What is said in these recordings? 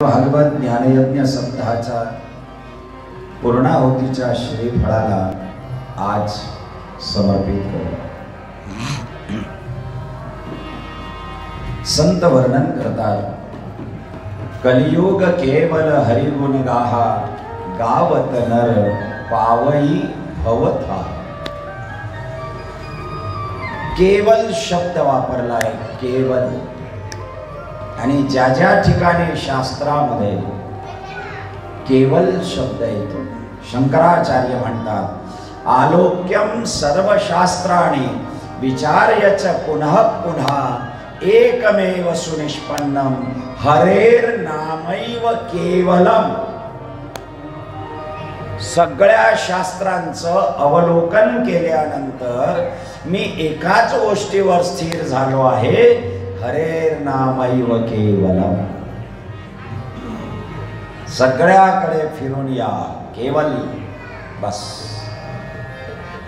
भागवत ज्ञानयज्ञ सप्ताहाच्या पूर्णाहुतीच्या श्रीफळाला आज समर्पित करू। संत वर्णन करतात, कलियुग केवल हरिगुण गाहा, गावत नर पावई भवथा। केवल शब्द वापरलाय, केवल। आणि ज्या ज्या ठिकाणी शास्त्रामध्ये केवल शब्द येतो, शंकराचार्य म्हणतात, आलोक्यम सर्व शास्त्राणी विचार्यच पुनः पुनः एकमेव सुनिष्पन्नम हरेर नामैव केवलम। सगळ्या शास्त्रांचं अवलोकन केल्यानंतर मी एकाच गोष्टीवर स्थिर झालो आहे, हरेर नामैव केवलम। सगळ्याकडे फिरून या, केवल बस।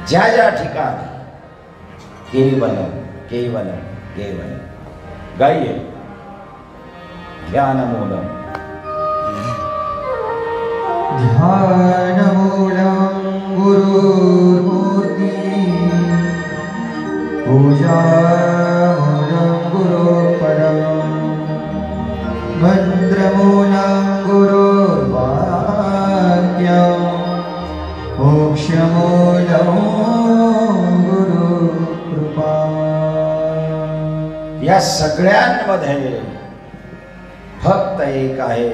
ज्या ज्या ठिकाणी केवलम केवलम केवलम। गाइए ध्यानमूलम ध्यानमूलम गुरुर्मूर्ति पूजामूलम गुरुपरम मंत्रमूलम गुरुर्वाक्यम मोक्षमूलम गुरुकृपा। या सगळ्यांमध्ये फक्त एक आहे,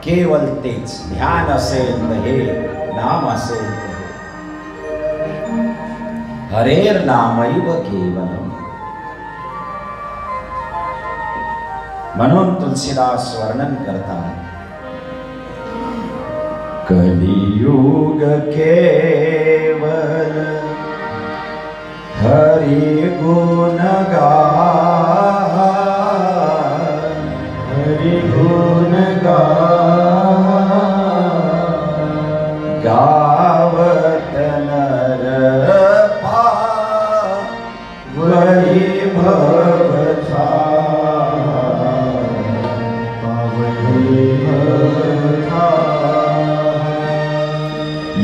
केवल तेच। ध्यान असेल तर हे, नाम असेल तर हरेर नामैव केवलम। म्हणून तुलसीदास वर्णन करतात, कलियुग केवल हरि गुण गाहा, हरि गुण गाहा, गावत नर पावई भवथा, पावई भवथा।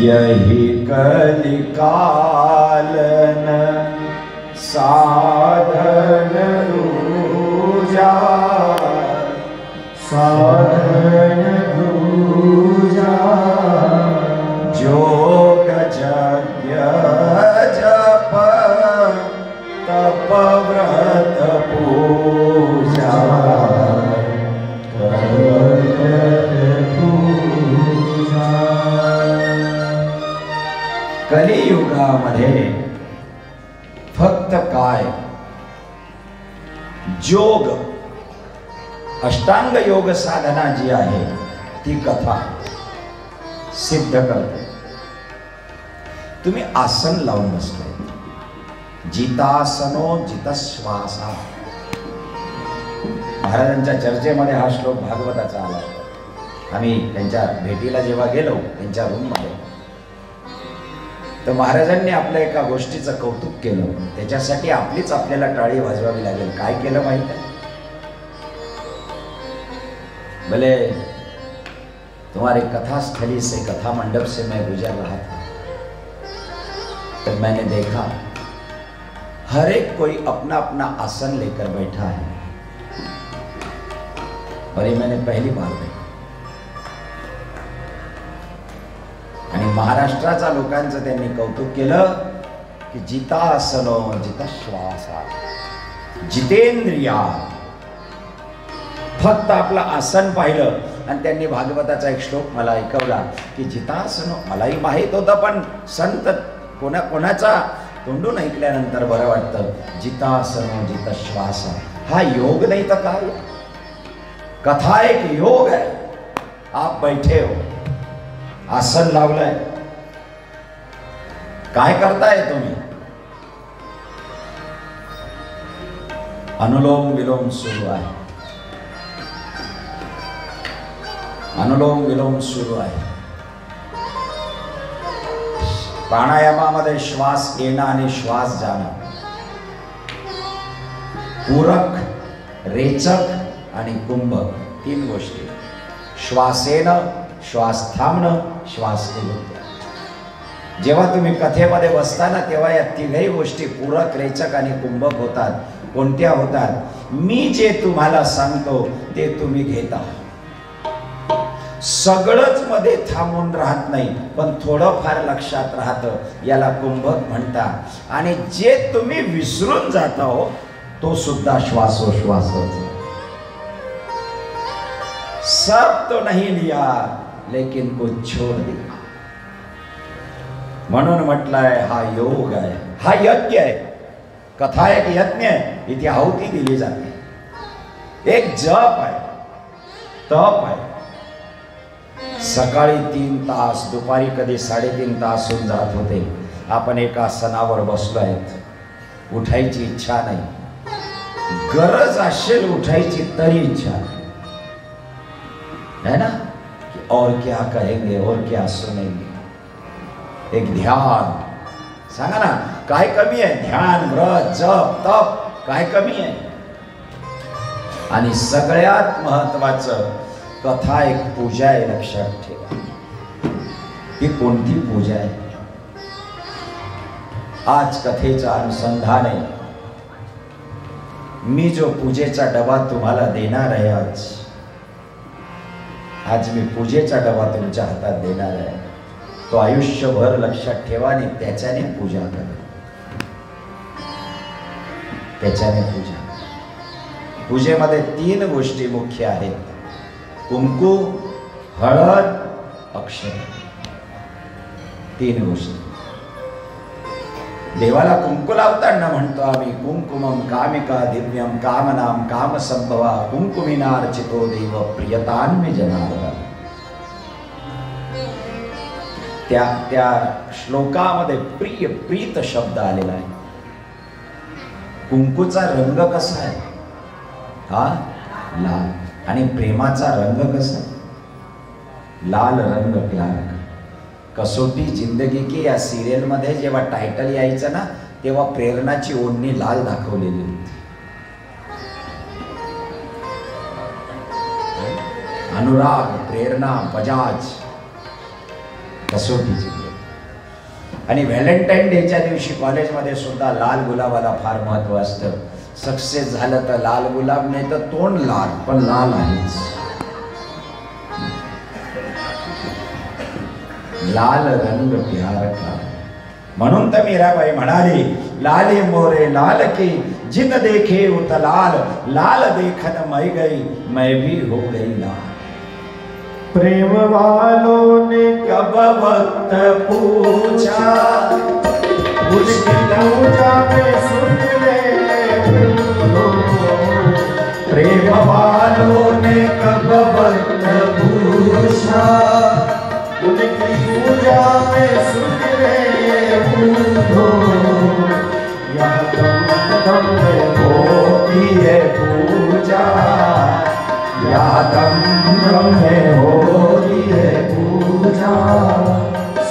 यही कलिकालन साधन दूजा, साधन दूजा। जोग यज्ञ जप तप व्रत पूजा, कलियुगामध्ये फक्त काय, जोग अष्टांग योग साधना जी आहे ती कथा सिद्ध करते। तुम्ही आसन लावून बसले, जितासनो जितश्वासा। महाराजांच्या चर्चेमध्ये हा श्लोक भागवताचा आला। आम्ही त्यांच्या भेटीला जेव्हा गेलो त्यांच्या रूममध्ये, तर महाराजांनी आपल्या एका गोष्टीचं कौतुक केलं। त्याच्यासाठी आपलीच आपल्याला टाळी वाजवावी लागेल। काय केलं माहित आहे? भले तुम्हारी कथा स्थली से, कथा मंडप से मैं गुजर रहा था, तो मैंने देखा हर एक कोई अपना अपना आसन लेकर बैठा है। और ये मैंने पहली बार देखा। आणि महाराष्ट्राच्या लोकांचं त्यांनी कौतुक केलं की जितासनो जितश्वासा, जितेंद्रिया। फक्त आपलं आसन पाहिलं आणि त्यांनी भागवताचा एक श्लोक मला ऐकवला की जितासनो, मलाही माहित होतं, पण संत कोणाचा तोंडून ऐकल्यानंतर बरं वाटतं। जितासनो जितश्वासा हा योग नाही तर काय? कथा एक योग है। आप बैठे हो, आसन लावलंय, काय करताय तुम्ही? अनुलोम विलोम सुरू आहे, अनुलोम विलोम सुरू आहे। प्राणायामामध्ये श्वास येणं आणि श्वास जाणं, पूरक, रेचक आणि कुंभक तीन गोष्टी। श्वासेनं श्वास थांबणं, श्वास निरुद्ध. जेव्हा तुम्ही कथेमध्ये बसताना तेव्हा या तिघही गोष्टी पूरक, रेचक आणि कुंभक होतात. कोणत्या होतात? मी जे तुम्हाला सांगतो ते तुम्ही घेता. सगळंच मध्ये थांबून राहत नाही, पण थोडंफार लक्षात राहतं, याला कुंभक म्हणतात. आणि जे तुम्ही विसरून जाता हो तो सुद्धा श्वासोश्वासच. सब तो नहीं लिया लेकिन कुछ छोड़ दिया. म्हणून म्हटलंय हा योग आहे, हा यज्ञ आहे. कथा एक यज्ञ आहे, इथे आहुती दिली जाते. एक जप आहे, तप आहे. सकाळी 3 तास, दुपारी कधी 3.5 तास होऊन जात होते. आपण एका आसनावर बसलो आहेत, उठायची इच्छा नाही. गरज असेल उठायची तरी इच्छा है ना, कि और क्या कहेंगे और क्या सुनेंगे. एक ध्यान सांगा ना, काय कमी आहे? ध्यान, व्रत, जप, तप, काय कमी आहे? आणि सगळ्यात महत्वाचं, कथा एक पूजा आहे. लक्षात ठेवा, ही कोणती पूजा आहे? आज कथेचा अनुसंधान आहे. मी जो पूजेचा डबा तुम्हाला देणार आहे, आज मी पूजेचा डबा तुमच्या हातात देणार आहे. तो आयुष्यभर लक्षात ठेवा आणि त्याच्याने पूजा करा. त्याच्याने पूजा. पूजेमध्ये 3 गोष्टी मुख्य आहेत: कुंकू, हळद, अक्षत. 3 गोष्टी. देवाला कुंकू लावताना म्हणतो आम्ही, कुंकुमम कामिका दिव्यम कामनाम कामसंभवा कुंकुमिनार्चितो देव प्रियतान्मे जनार्दन. त्या श्लोकामध्ये प्रिय, प्रीत शब्द आलेला आहे. कुंकूचा रंग कसा आहे? हा लाल. आणि प्रेमाचा रंग कसा? लाल रंग प्यार. कसोटी जिंदगी की या सिरियल मध्ये जेव्हा टायटल यायचं ना, तेव्हा प्रेरणाची ओढणी लाल दाखवलेली होती. अनुराग, प्रेरणा, बजाज, कसोटी जिंदगी. आणि व्हॅलेंटाईन डेच्या दिवशी कॉलेजमध्ये सुद्धा लाल गुलाबाला फार महत्व असतं. सक्सेस झालं तर लाल गुलाब, नाही तर तोंड लाल, पण लाल आहेच. लाल रंग प्यार का. म्हणून तर मीराबाई म्हणाली, लाली मोरे लाल की जिन देखे उत लाल, लाल देखन मैं गई मैं भी हो गई लाल. प्रेम वालों ने कब वक्त पूछा, उसकी पूजा में सुन ले. प्रेम वालों ने कब वक्त पूछा, उनकी पूजा में सुन ले बूढ़ो. यह दम में होती है पूजा, या दम में होती है पूजा.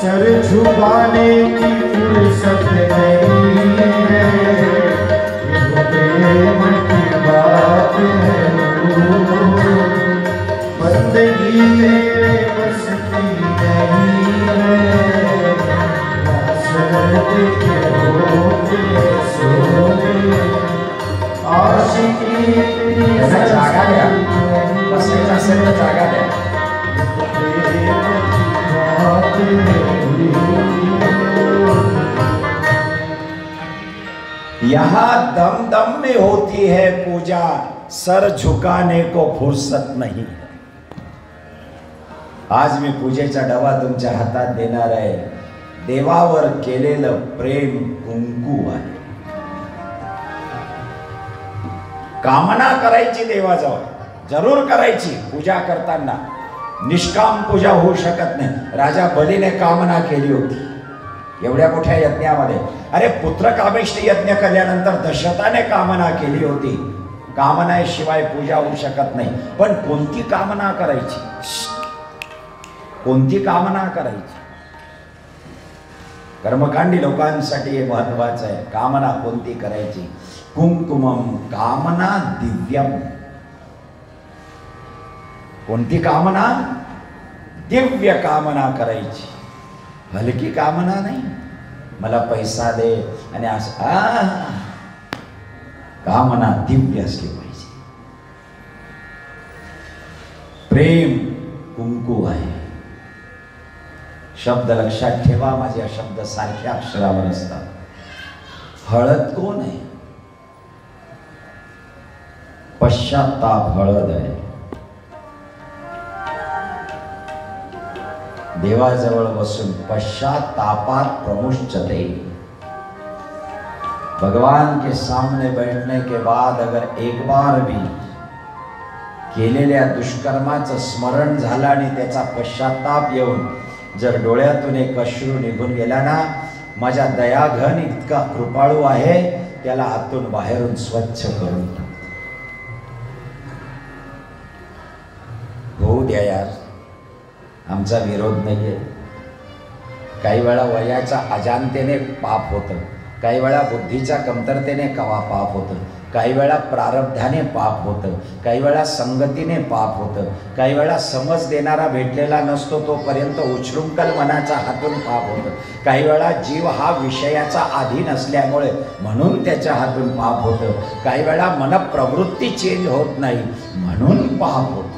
सर झुकाने की फुर्सत नहीं है, ये प्रेम की बात है. बंदगी तेरे बस की नहीं है, सरद के होते सोने. आशिकी ऐसा जागा द्या, बसायचं असेल तर जागा द्या. यहाँ दम दम में होती है पूजा, सर झुकाने को फुर्सत नहीं. आज मी पूजेचा डबा तुमच्या हातात देणार आहे. देवावर केलेलं प्रेम कुंकू आहे. कामना करायची देवाजवळ, जरूर करायची. पूजा करताना निष्काम पूजा होऊ शकत नाही. राजा बलीने कामना केली होती एवढ्या मोठ्या यज्ञामध्ये. अरे पुत्रकामेष्टी यज्ञ केल्यानंतर दशरथाने कामना केली होती. कामनाशिवाय पूजा होऊ शकत नाही. पण कोणती कामना करायची? कोणती कामना करायची? कर्मकांडी लोकांसाठी हे महत्वाचं आहे. कामना कोणती करायची? कुंकुमम कामना दिव्यम. कोणती कामना? दिव्य कामना करायची, हलकी कामना नाही. मला पैसा दे आणि असं कामना दिव्य असली पाहिजे. प्रेम कुंकू आहे. शब्द लक्षात ठेवा, माझ्या शब्द सारख्या अक्षरावर असतात. हळद कोण आहे? पश्चाताप हळद आहे. देवाजवळ बसून पश्चातापात प्रमुच्यते. भगवान के सामने बैठने के बाद अगर एक बार भी केलेल्या दुष्कर्माचं स्मरण झालं आणि त्याचा पश्चाताप येऊन जर डोळ्यातून एक अश्रू निघून गेला ना, माझ्या दयाघन इतका कृपाळू आहे, त्याला आतून बाहेरून स्वच्छ करून टाकतो. होऊ द्या यार, आमचा विरोध नाहीये. काही वेळा वयाच्या अजाणतेने पाप होतं, काही वेळा बुद्धीच्या कमतरतेने पाप होतं, काही वेळा प्रारब्धाने पाप होतं, काही वेळा संगतीने पाप होतं, काही वेळा समज देणारा भेटलेला नसतो तोपर्यंत उच्छृंखल मनाच्या हातून पाप होतं, काही वेळा जीव हा विषयाचा अधीन असल्यामुळे म्हणून त्याच्या हातून पाप होतं, काही वेळा मनप्रवृत्ती चेंज होत नाही म्हणून पाप होतं.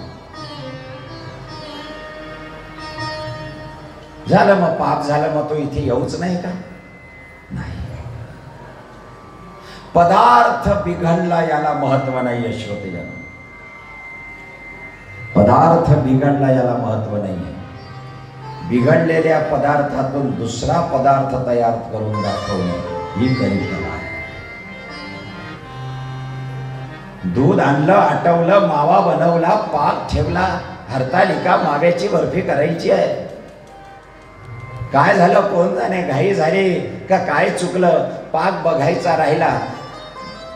झालं मग पाप झालं, मग तो इथे येऊच नाही का? नाही. पदार्थ बिघडला याला महत्व नाही. श्रोतेजन, पदार्थ बिघडला याला महत्व नाहीये. बिघडलेल्या पदार्थातून दुसरा पदार्थ तयार करून दाखवणं ही खरी कला आहे. दूध आणलं, आटवलं, मावा बनवला, पाक ठेवला, हरतालिका माव्याची बर्फी करायची आहे. काय झालं कोण जाणे, घाई झाली का काय चुकलं, पाक बघायचा राहिला.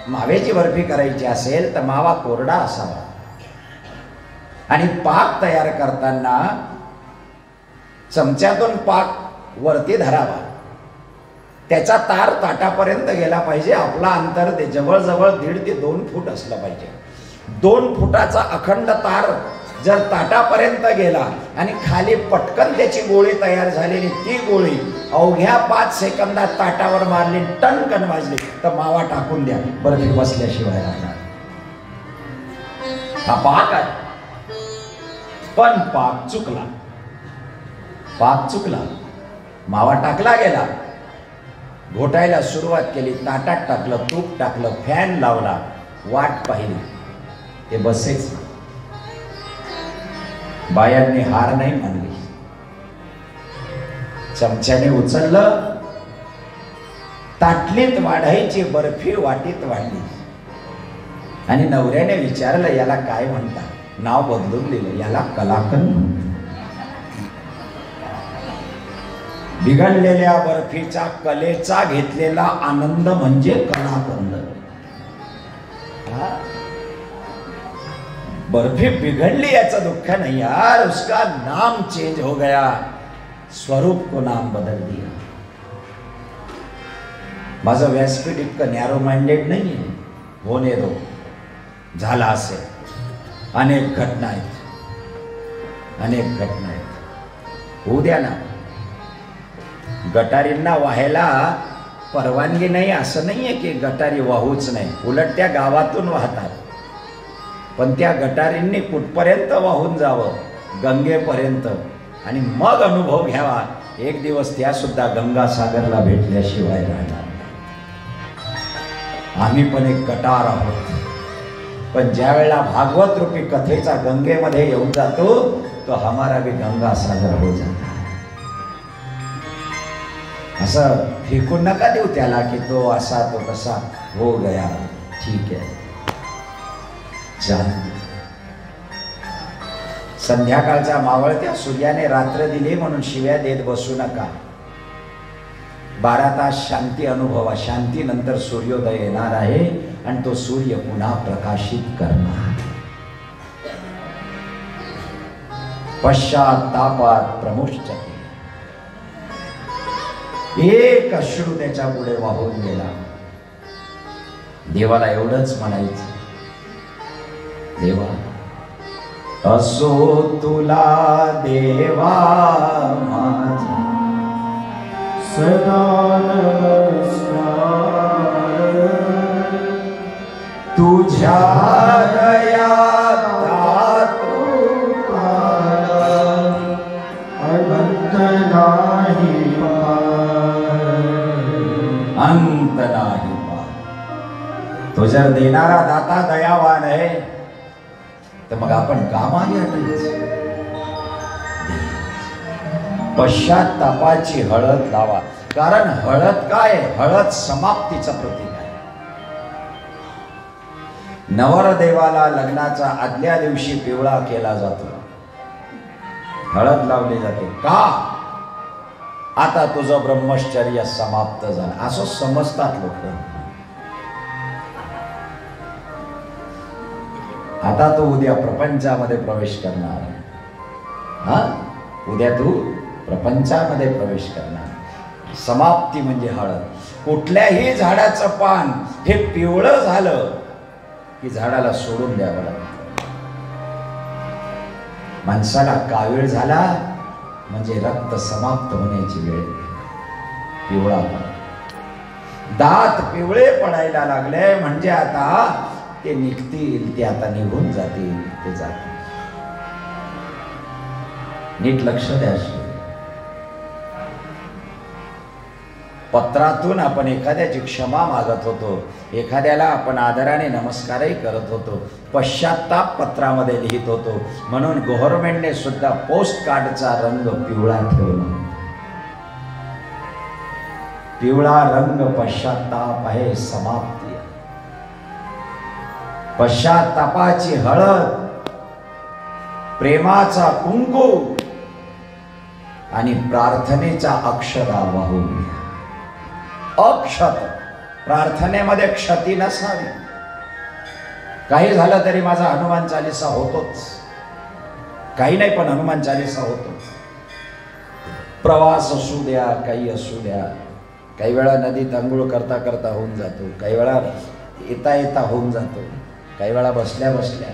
माव्याची बर्फी करायची असेल तर मावा कोरडा असावा आणि पाक तयार करताना चमच्यातून पाक वरती धरावा, त्याचा तार ताटापर्यंत गेला पाहिजे. आपला अंतर ते जवळजवळ 1.5 ते 2 फूट असलं पाहिजे. 2 फुटाचा अखंड तार जर ताटापर्यंत गेला आणि खाली पटकन त्याची गोळी तयार झालेली, ती गोळी अवघ्या 5 सेकंदात ताटावर मारली, टणकन वाजली तर मावा टाकून द्या, बर्फी बसल्याशिवाय राहणार. हा पाक आहे. पण पाक चुकला, पाक चुकला, मावा टाकला गेला, घोटायला सुरुवात केली, ताटात टाकलं, तूप टाकलं, फॅन लावला, वाट पाहिली, ते बसेच. बायांनी हार नाही मानली, चमच्याने उचललं, ताटलीत वाढायची बर्फी वाटीत वाढली आणि नवऱ्याने विचारलं याला काय म्हणतात, नाव बदलून दिलं, याला कलाकंद म्हणतात. बिघडलेल्या बर्फीच्या कलेचा घेतलेला आनंद म्हणजे कलाकंद. बर्फी बिगड़ली याचा दुःख नहीं यार, उसका नाम चेंज हो गया, स्वरूप को नाम बदल दिया. माझं व्यासपीठ इतकं नॅरो माइंडेड नाही आहे, होणे दो, झाला असेल. अनेक घटना आहेत, अनेक घटना आहेत, होऊ द्या ना. गटारींना वाहायला परवानगी नाही असं नाहीये की गटारी वाहूच नाही, उलट त्या गावातून वाहतात. पण त्या गटारींनी कुठपर्यंत वाहून जावं, गंगेपर्यंत, आणि मग अनुभव घ्यावा. एक दिवस त्या सुद्धा गंगासागरला भेटल्याशिवाय राहणार. आम्ही पण एक गटार आहोत, पण ज्या वेळेला भागवत रूपी कथेचा गंगेमध्ये येऊन जातो तो हमारा भी गंगासागर हो जाता. असं फेकून नका देऊ त्याला की तो असा तो कसा हो गया, ठीक आहे. संध्याकाळच्या मावळत्या सूर्याने रात्र दिली म्हणून शिव्या देत बसू नका. 12 तास शांती अनुभवा. शांती नंतर सूर्योदय येणार आहे आणि तो सूर्य पुन्हा प्रकाशित करणार. पश्चातापात प्रमुच्यते. एक अश्रू त्याच्या पुढे वाहून गेला. देवाला एवढंच म्हणायचं, देवा असो तुला देवा माझा सदा नमस्कार तुझ्या दयात अनंत नाही अंत नाही पार. तो जर देणारा दाता दयावान आहे तर मग आपण का मागे हटायचं? पश्चात्तापाची हळद लावा. कारण हळद काय? हळद समाप्तीचं प्रतीक आहे. नवरदेवाला लग्नाचा आदल्या दिवशी पिवळा केला जातो, हळद लावली जाते. का? आता तुझं ब्रह्मचर्य समाप्त झालं असं समजतात लोक. आता तू उद्या प्रपंचामध्ये प्रवेश करणार. हा, उद्या तू प्रपंचामध्ये प्रवेश करणार. समाप्ती म्हणजे हळद. कुठल्याही झाडाचं पान हे पिवळं झालं की झाडाला सोडून द्यावं लागतं. माणसाला कावीळ झाला म्हणजे रक्त समाप्त होण्याची वेळ. पिवळा पान, दात पिवळे पडायला लागले म्हणजे आता ते निघतील, ते आता निघून जातील, ते जातील. नीट लक्ष द्या. पत्रातून आपण एखाद्याची क्षमा मागत होतो, एखाद्याला आपण आदराने नमस्कारही करत होतो, पश्चात्ताप पत्रामध्ये लिहित होतो. म्हणून गव्हर्नमेंटने सुद्धा पोस्ट कार्डचा रंग पिवळा ठेवला. पिवळा रंग पश्चात्ताप आहे, समाप्ती. पश्चात्तापाची हळद, प्रेमाचा कुंकू आणि प्रार्थनेचा अक्षता वाहून घ्या. अक्षत, प्रार्थनेमध्ये क्षती नसावी. काही झालं तरी माझा हनुमान चालीसा होतोच, काही नाही पण हनुमान चालीसा होतो. प्रवास असू द्या, काही असू द्या. काही वेळा नदीत अंघोळ करता करता होऊन जातो, काही वेळा येता येता होऊन जातो, काही वेळा बसल्या बसल्या.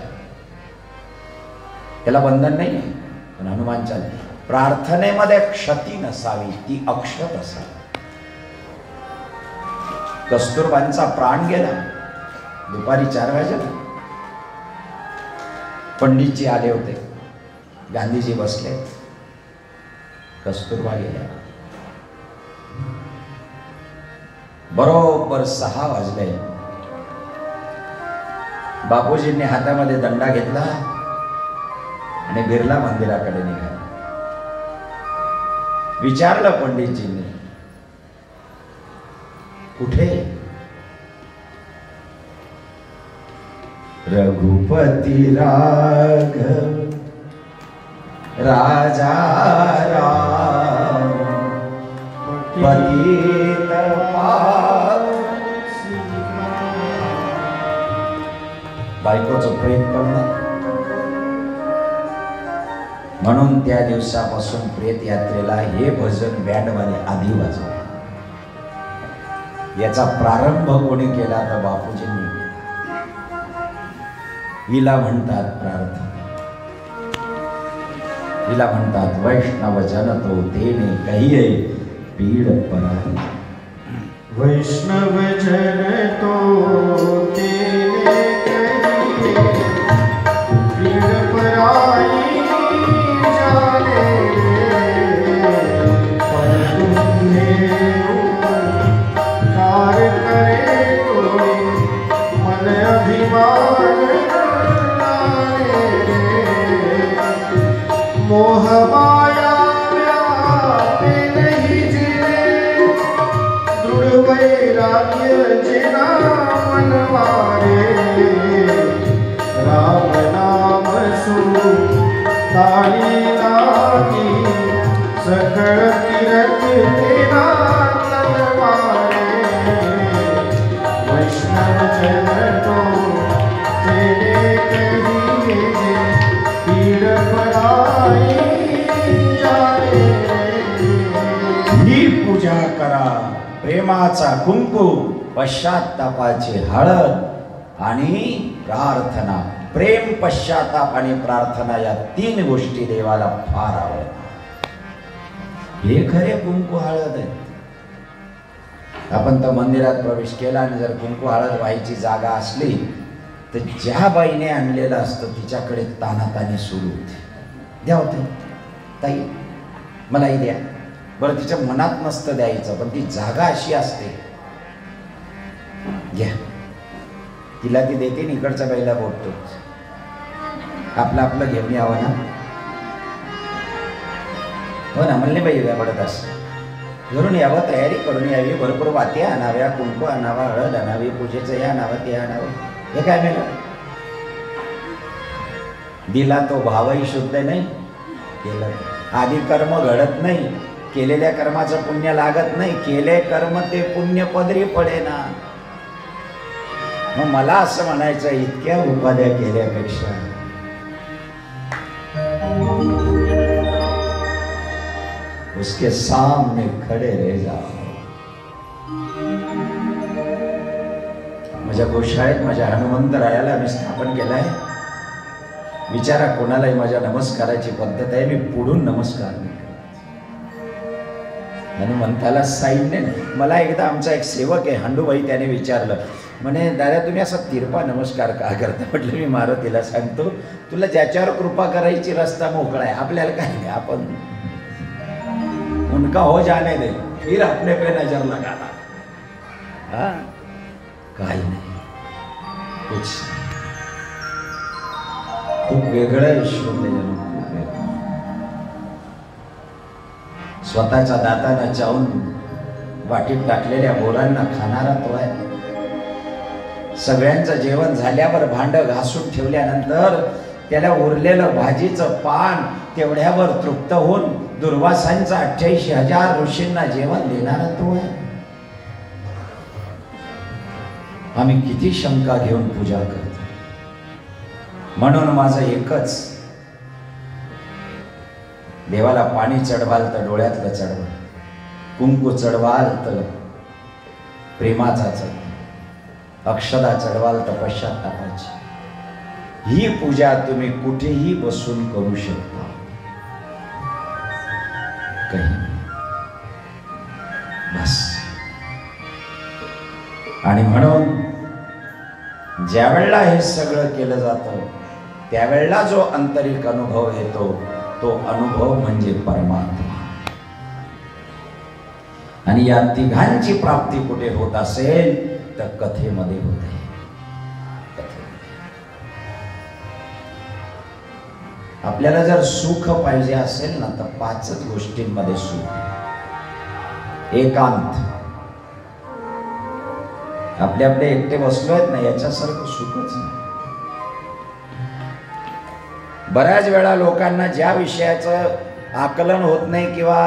त्याला बंधन नाही आहे. पण हनुमान चालीसा, प्रार्थनेमध्ये क्षती नसावी, ती अक्षत असावी. कस्तुरबांचा प्राण गेला दुपारी 4 वाजेला. पंडितजी आले होते, गांधीजी बसले, कस्तुरबा गेल्या. बरोबर 6 वाजले. बापूजींनी हातामध्ये दंडा घेतला आणि बिर्ला मंदिराकडे निघाले. विचारलं पंडितजींनी, कुठे? रघुपती राघव राजा राम पतित बायकोचं प्रेम पण नाही. म्हणून त्या दिवसापासून प्रेत यात्रेला हे भजन बँडवाले आधी वाजवले. याचा प्रारंभ कोणी केला तर बापूजींनी केला. हिला म्हणतात प्रार्थना, हिला म्हणतात वैष्णव जन तो तेने कहिये पीड पराई. वैष्णव जन तो तेने कहिये पीड पराई. जाने पर तुम्हें कार करे कोई मन अभिमान मोह माया व्यापे नहीं जिने दृढ़ वैराग्य जिना मन मारे. राम नाम सु तारी लागी सकल तीरथ तेरा तन मारे. वैष्णव जन तो तेरे कहिए पीड़ पराई जाने. ही पूजा करा. प्रेमाचा कुंकू, पश्चात्तापाची हळद आणि प्रार्थना. प्रेम, पश्चाताप आणि प्रार्थना या 3 गोष्टी देवाला फार आवडतात. हे खरे कुंकू हळद आहे. आपण तर मंदिरात प्रवेश केला आणि जर कुंकू हळद व्हायची जागा असली तर ज्या बाईने आणलेलं असतं तिच्याकडे तानातानी सुरू होते. द्या होते ताई, मलाही द्या. बरं, तिच्या मनात नसतं द्यायचं, पण ती जागा अशी असते, घ्या. तिला ती देते, इकडच्या बाईला बोलतो आपलं आपलं घेऊन यावं ना. हो ना, म्हणले बाई पडत असं घरून यावं, तयारी करून यावी, भरपूर वात्या आणाव्या, कुंकू आणावा, हळद आणावी, पूजेचं हे आणावं ते आणावं. हे काय मिळालं? दिला तो भावही शुद्ध नाही, केलं आधी कर्म घडत नाही, केलेल्या कर्माचं पुण्य लागत नाही, केले कर्म ते पुण्य पदरी पडे ना. मग मला असं म्हणायचं, इतक्या उपाध्या केल्यापेक्षा उसके सामने खडे रह जाओ. माझ्या गोशाळेत माझ्या हनुमंतरायाला मी स्थापन केलाय. विचारा कोणालाही माझ्या नमस्काराची पद्धत आहे, मी पुढून नमस्कार नाही करत. हनुमंताला साईडने नाही. मला एकदा आमचा एक सेवक आहे हंडूबाई, त्याने विचारलं, म्हणे दादा तुम्ही असा तिरपा नमस्कार का करता? म्हटलं मी मारुतीला सांगतो, तुला ज्याच्यावर कृपा करायची रस्ता मोकळा आहे, आपल्याला काय नाही, आपण उनका हो जाने दे, फिर अपने पे नजर लगाना. हाँ, काही नाही, कुछ खूप वेगळं ईश्वर त्याच्यानं, खूप वेगळं. स्वतःच्या दातानं चावून वाटीत टाकलेल्या बोरांना खाणारा तो आहे. सगळ्यांचं जेवण झाल्यावर भांड घासून ठेवल्यानंतर त्याला उरलेलं भाजीचं पान तेवढ्यावर तृप्त होऊन दुर्वासांचा 88,000 ऋषींना जेवण देणारा तो आहे. आम्ही किती शंका घेऊन पूजा करतो. म्हणून माझं एकच, देवाला पाणी चढवाल तर डोळ्यातलं चढवा, कुंकू चढवाल तर प्रेमाचा चढवा, अक्षदा चढवाल तर पश्चातापाची. ही पूजा तुम्ही कुठेही बसून करू शकता, काही बस. आणि म्हणून ज्या वेळेला हे सगळं केलं जातं त्यावेळेला जो आंतरिक अनुभव येतो तो अनुभव म्हणजे परमात्मा. आणि या तिघांची प्राप्ती कुठे होत असेल तर कथेमध्ये होते. आपल्याला जर सुख पाहिजे असेल ना तर 5च गोष्टींमध्ये सुख. एकांत, आपले आपले एकटे बसलो आहेत ना, याच्यासारखं सुखच नाही. बऱ्याच वेळा लोकांना ज्या विषयाचं आकलन होत नाही किंवा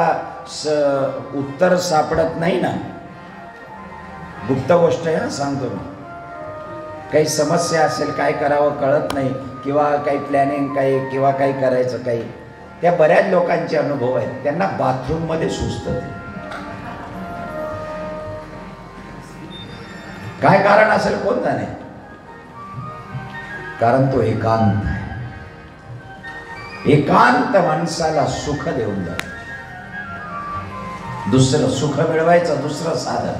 उत्तर सापडत नाही ना, गुप्त गोष्ट आहे सांगतो मी, काही समस्या असेल, काय करावं कळत नाही किंवा काही प्लॅनिंग काही किंवा काही करायचं काही, त्या बऱ्याच लोकांचे अनुभव आहेत. त्यांना बाथरूम मध्ये सुचतं. काय कारण असेल कोण जाणे, कारण तो एकांत आहे. एकांत माणसाला सुख देऊन जातो. दुसरं सुख मिळवायचं दुसरं साधन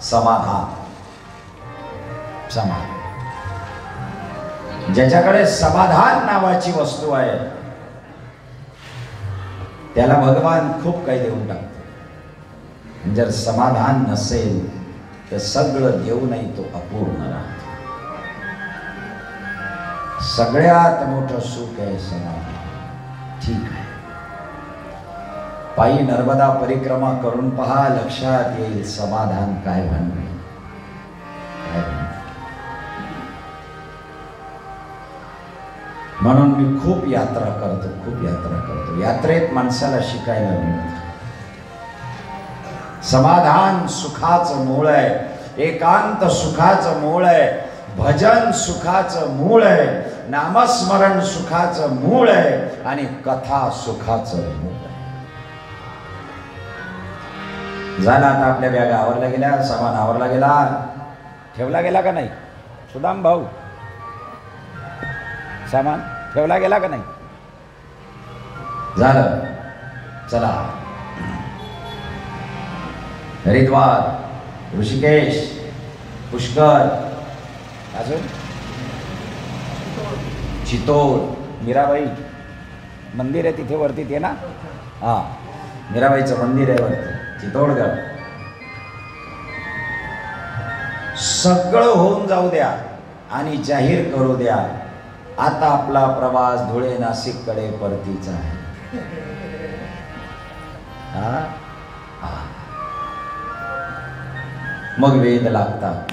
समाधान. समाधान, ज्याच्याकडे समाधान नावाची वस्तू आहे त्याला भगवान खूप काही देऊन टाकतो. जर समाधान नसेल तर सगळं देऊनही तो अपूर्ण राहतो. सगळ्यात मोठं सुख आहे समाधान. ठीक आहे, पायी नर्मदा परिक्रमा करून पहा, लक्षात येईल समाधान काय म्हणणे. म्हणून मी खूप यात्रा करतो, खूप यात्रा करतो. यात्रेत माणसाला शिकायला मिळतं. समाधान सुखाचं मूळ आहे, एकांत सुखाचं मूळ आहे, भजन सुखाचं मूळ आहे, नामस्मरण सुखाचं मूळ आहे आणि कथा सुखाचं मूळ आहे. झाला आता आपल्या बॅगा आवरला गेल्या, सामान आवरला गेला, ठेवला गेला का नाही सुदाम भाऊ? सामान ठेवला गेला का नाही? झालं. चला, हरिद्वार, ऋषिकेश, पुष्कर, अजून चितोड, मीराबाई मंदिर आहे तिथे वरती ते ना. हा, मीराबाईचं मंदिर आहे वरती चितोडगड. सगळं होऊन जाऊ द्या आणि जाहीर करू द्या, आता आपला प्रवास धुळे नाशिककडे परतीचा आहे. मग वेद लागतात.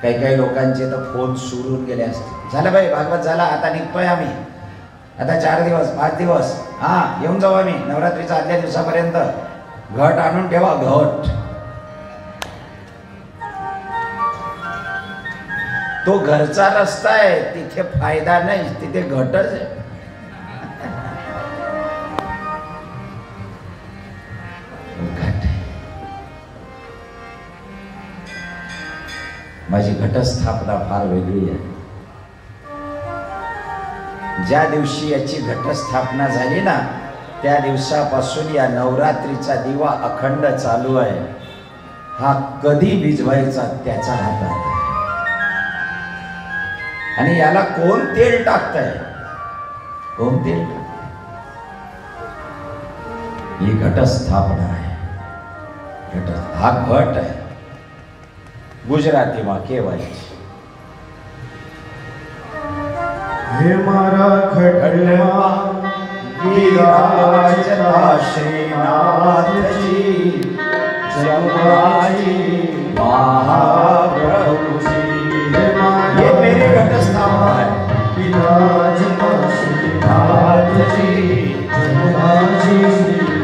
काही काही लोकांचे तर फोन सुरून गेले असते. झालं बाई, भागवत झाला, आता निघतोय आम्ही, आता 4 दिवस 5 दिवस, हा येऊन जाऊ आम्ही नवरात्रीच्या आदल्या दिवसापर्यंत. घट आणून ठेवा, घट. तो घरचा रस्ता आहे, तिथे फायदा नाही, तिथे घटच आहे. माझी घटस्थापना फार वेगळी आहे. ज्या दिवशी याची घटस्थापना झाली ना, त्या दिवसापासून या नवरात्रीचा दिवा अखंड चालू आहे. हा कधी विझवायचा त्याचा हातात आहे. आणि याला कोण तेल टाकतंय? कोण तेल टाकतंय? ही घटस्थापना आहे. हा घट आहे. गुजरातीમાં કહેવાય છે, હે મારા ખડમાં વિરાજતા શ્રીનાથજી, જમવાજી महाप्रभुजी. ये मेरी घटस्थापना है. विराजता श्रीनाथजी, जमवाजी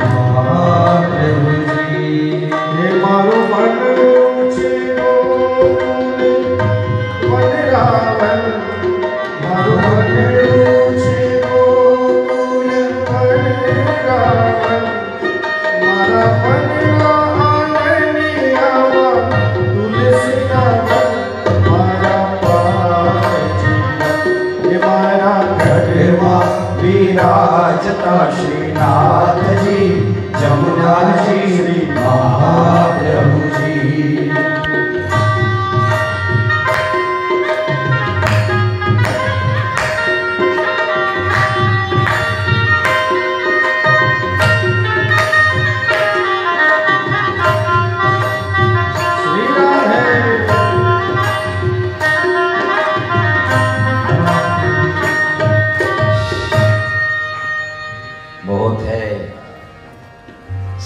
महाप्रभुजी. हे मारो मन विराजता श्रीनाथजी, जमुनाजी श्री महाप्रभुजी.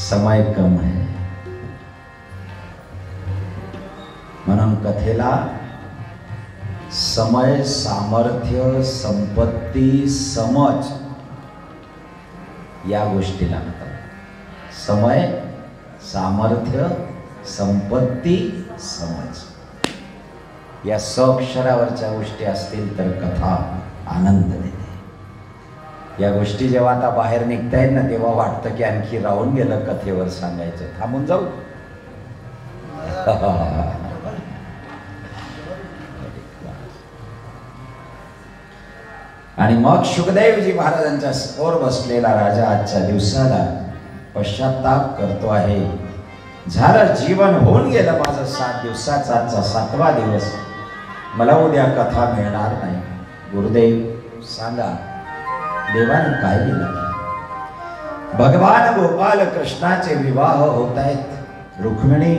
समय कम है म्हणून कथेला समय, सामर्थ्य, संपत्ती, समज या गोष्टी लागतात. समय, सामर्थ्य, संपत्ती, समज या अक्षरावरच्या गोष्टी असतील तर कथा आनंद देते. या गोष्टी जेव्हा आता बाहेर निघतायत ना, तेव्हा वाटतं की आणखी राहून गेलं कथेवर सांगायचं, थांबून जाऊ. आणि मग शुकदेवजी महाराजांच्या समोर बसलेला राजा आजच्या दिवसाला पश्चाताप करतो आहे. झालं, जीवन होऊन गेलं माझं 7 दिवसाचा, आजचा 7वा दिवस, मला उद्या कथा मिळणार नाही. गुरुदेव सांगा, देवाने काय दिलं? भगवान गोपाल कृष्णाचे विवाह होत आहेत. रुक्मिणी,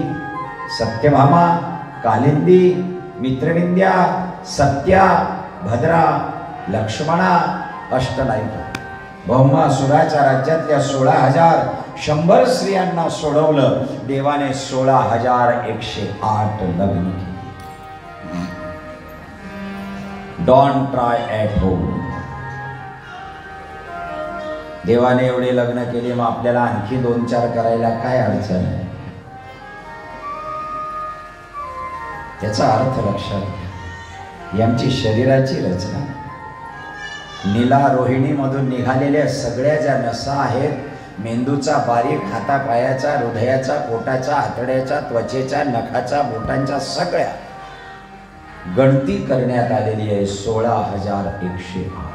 सत्यभामा, कालिंदी, मित्रविंद्या, सत्या, भद्रा, लक्ष्मणा, अष्टनायिका. ब्रह्मासुराच्या राज्यातल्या 16,100 स्त्रियांना सोडवलं. देवाने 16,108 लग्न केली. Don't try at home. देवाने एवढे लग्न केले, मग आपल्याला आणखी 2-4 करायला काय अडचण आहे? त्याचा अर्थ लक्षात घ्या. ही आमची शरीराची रचना. नीला रोहिणी मधून निघालेल्या सगळ्या ज्या नसा आहेत, मेंदूचा, बारीक, हातापायाचा, हृदयाचा, पोटाचा, आतड्याचा, त्वचेच्या, नखाचा, बोटांच्या, सगळ्या गणती करण्यात आलेली आहे 16,108.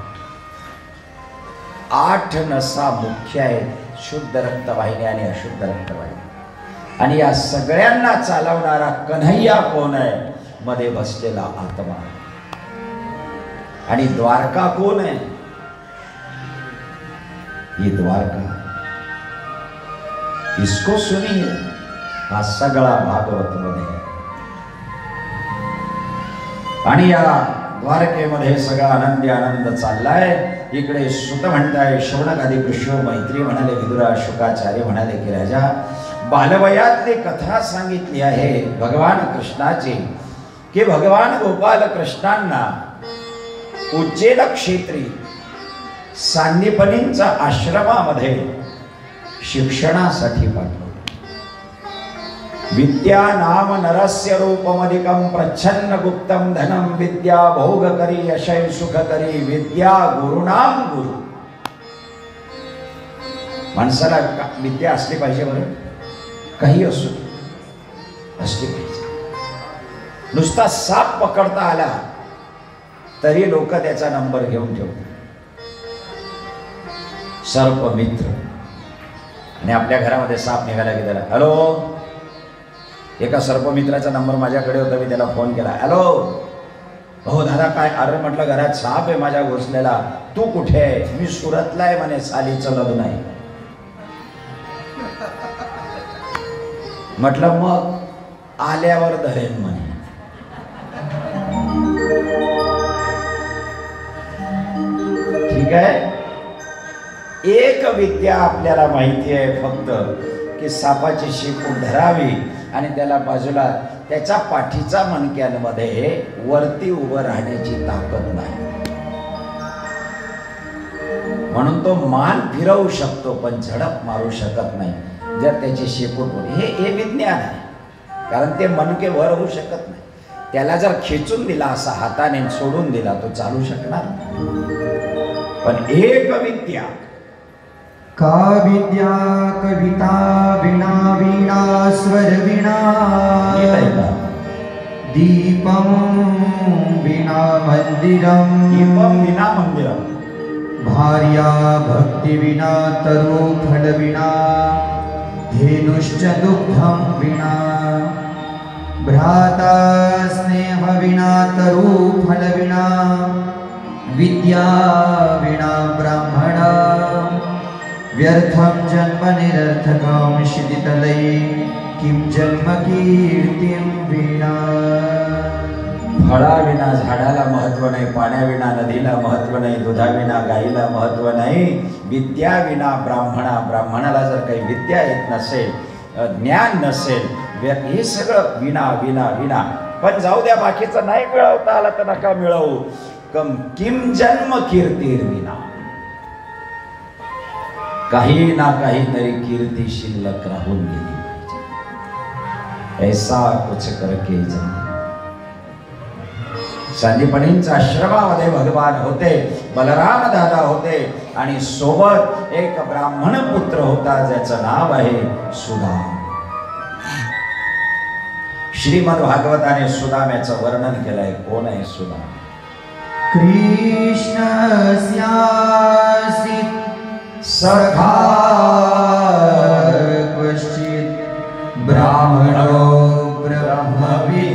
8 नसा मुख्य आहेत, शुद्ध रक्तवाहिनी आणि अशुद्ध रक्तवाहिनी. आणि या सगळ्यांना चालवणारा कन्हैया कोण आहे? मध्ये बसलेला आत्मा. आणि द्वारका कोण आहे? ही द्वारका. इसको सुनिए. हा सगळा भागवत मध्ये आहे. आणि या द्वारकेमध्ये सगळा आनंदी आनंद चाललाय. इकडे सुत म्हणताय, शौनकादी ऋषी मैत्री म्हणाले, विदुरा शुकाचार्य म्हणाले की राजा, बालवयातली कथा सांगितली आहे भगवान कृष्णाची, की भगवान गोपाल कृष्णांना उज्जैन क्षेत्री सांदीपनींच्या आश्रमामध्ये शिक्षणासाठी पाठवले. विद्या नाम नरस्य रूपमधिकं प्रच्छन्न गुप्तम धनम विद्या भोग करी यशय सुख करी विद्या गुरुनाम गुरु. माणसाला विद्या असली पाहिजे, बरं काही असो असली पाहिजे. नुसता साप पकडता आला तरी लोक त्याचा नंबर घेऊन ठेवतात. सर्प मित्र. आणि आपल्या घरामध्ये साप निघाला की त्याला हॅलो. एका सर्पमित्राचा नंबर माझ्याकडे होता, मी त्याला फोन केला, हॅलो हो दादा काय? अरे म्हटलं घरात साप आहे माझ्या घुसलेला, तू कुठे आहे? मी सुरतला आहे म्हणे, सालीचं लग्न आहे. म्हटलं मग आल्यावर धरेन म्हणे. ठीक आहे. एक विद्या आपल्याला माहिती आहे फक्त, की सापाची शेपूट धरावी आणि त्याला बाजूला, त्याच्या पाठीचा मणक्यांमध्ये वरती उभं राहण्याची ताकद नाही. म्हणून तो मान फिरवू शकतो पण झडप मारू शकत नाही जर त्याची शेपूट. हे विज्ञान आहे. कारण ते मणके वर होऊ शकत नाही. त्याला जर खेचून दिला असा हाताने सोडून दिला तो चालू शकणार. पण एक विद्या. का विद्या कविता विना वीणा स्वर विना दीपम विना मंदिरम. दीपम विना मंदिरम. भार्या भक्ति विना तरु फल विना धेनुश्च दुग्धम विना भ्राता स्नेह विना तरु फल विना विद्या विना ब्राह्मण व्यर्थम जन्म निरर्थकम शिदितलये किम जन्म कीर्तिम विना. फळाविना झाडाला महत्व नाही, पाण्याविना नदीला महत्व नाही, दुधाविना गाईला महत्व नाही, विद्याविना ब्राह्मणाला जर काही विद्या येत नसेल, ज्ञान नसेल, हे सगळं विना विना विना. पण जाऊ द्या, बाकीचं नाही मिळवता आला तर नका मिळवू. किम जन्म कीर्तिर्विना. काही ना काहीतरी कीर्ती शिल्लक राहून गेली पाहिजे. ऐसा कुछ करके जाणे. सांदीपनींच्या आश्रमामध्ये भगवान होते, बलराम दादा होते आणि सोबत एक ब्राह्मण पुत्र होता ज्याचं नाव आहे सुदाम. श्रीमद भागवताने सुदाम्याचं वर्णन केलंय. कोण आहे सुदाम? कृष्ण सखा क्वचित् ब्राह्मणो ब्रह्मविद्वान्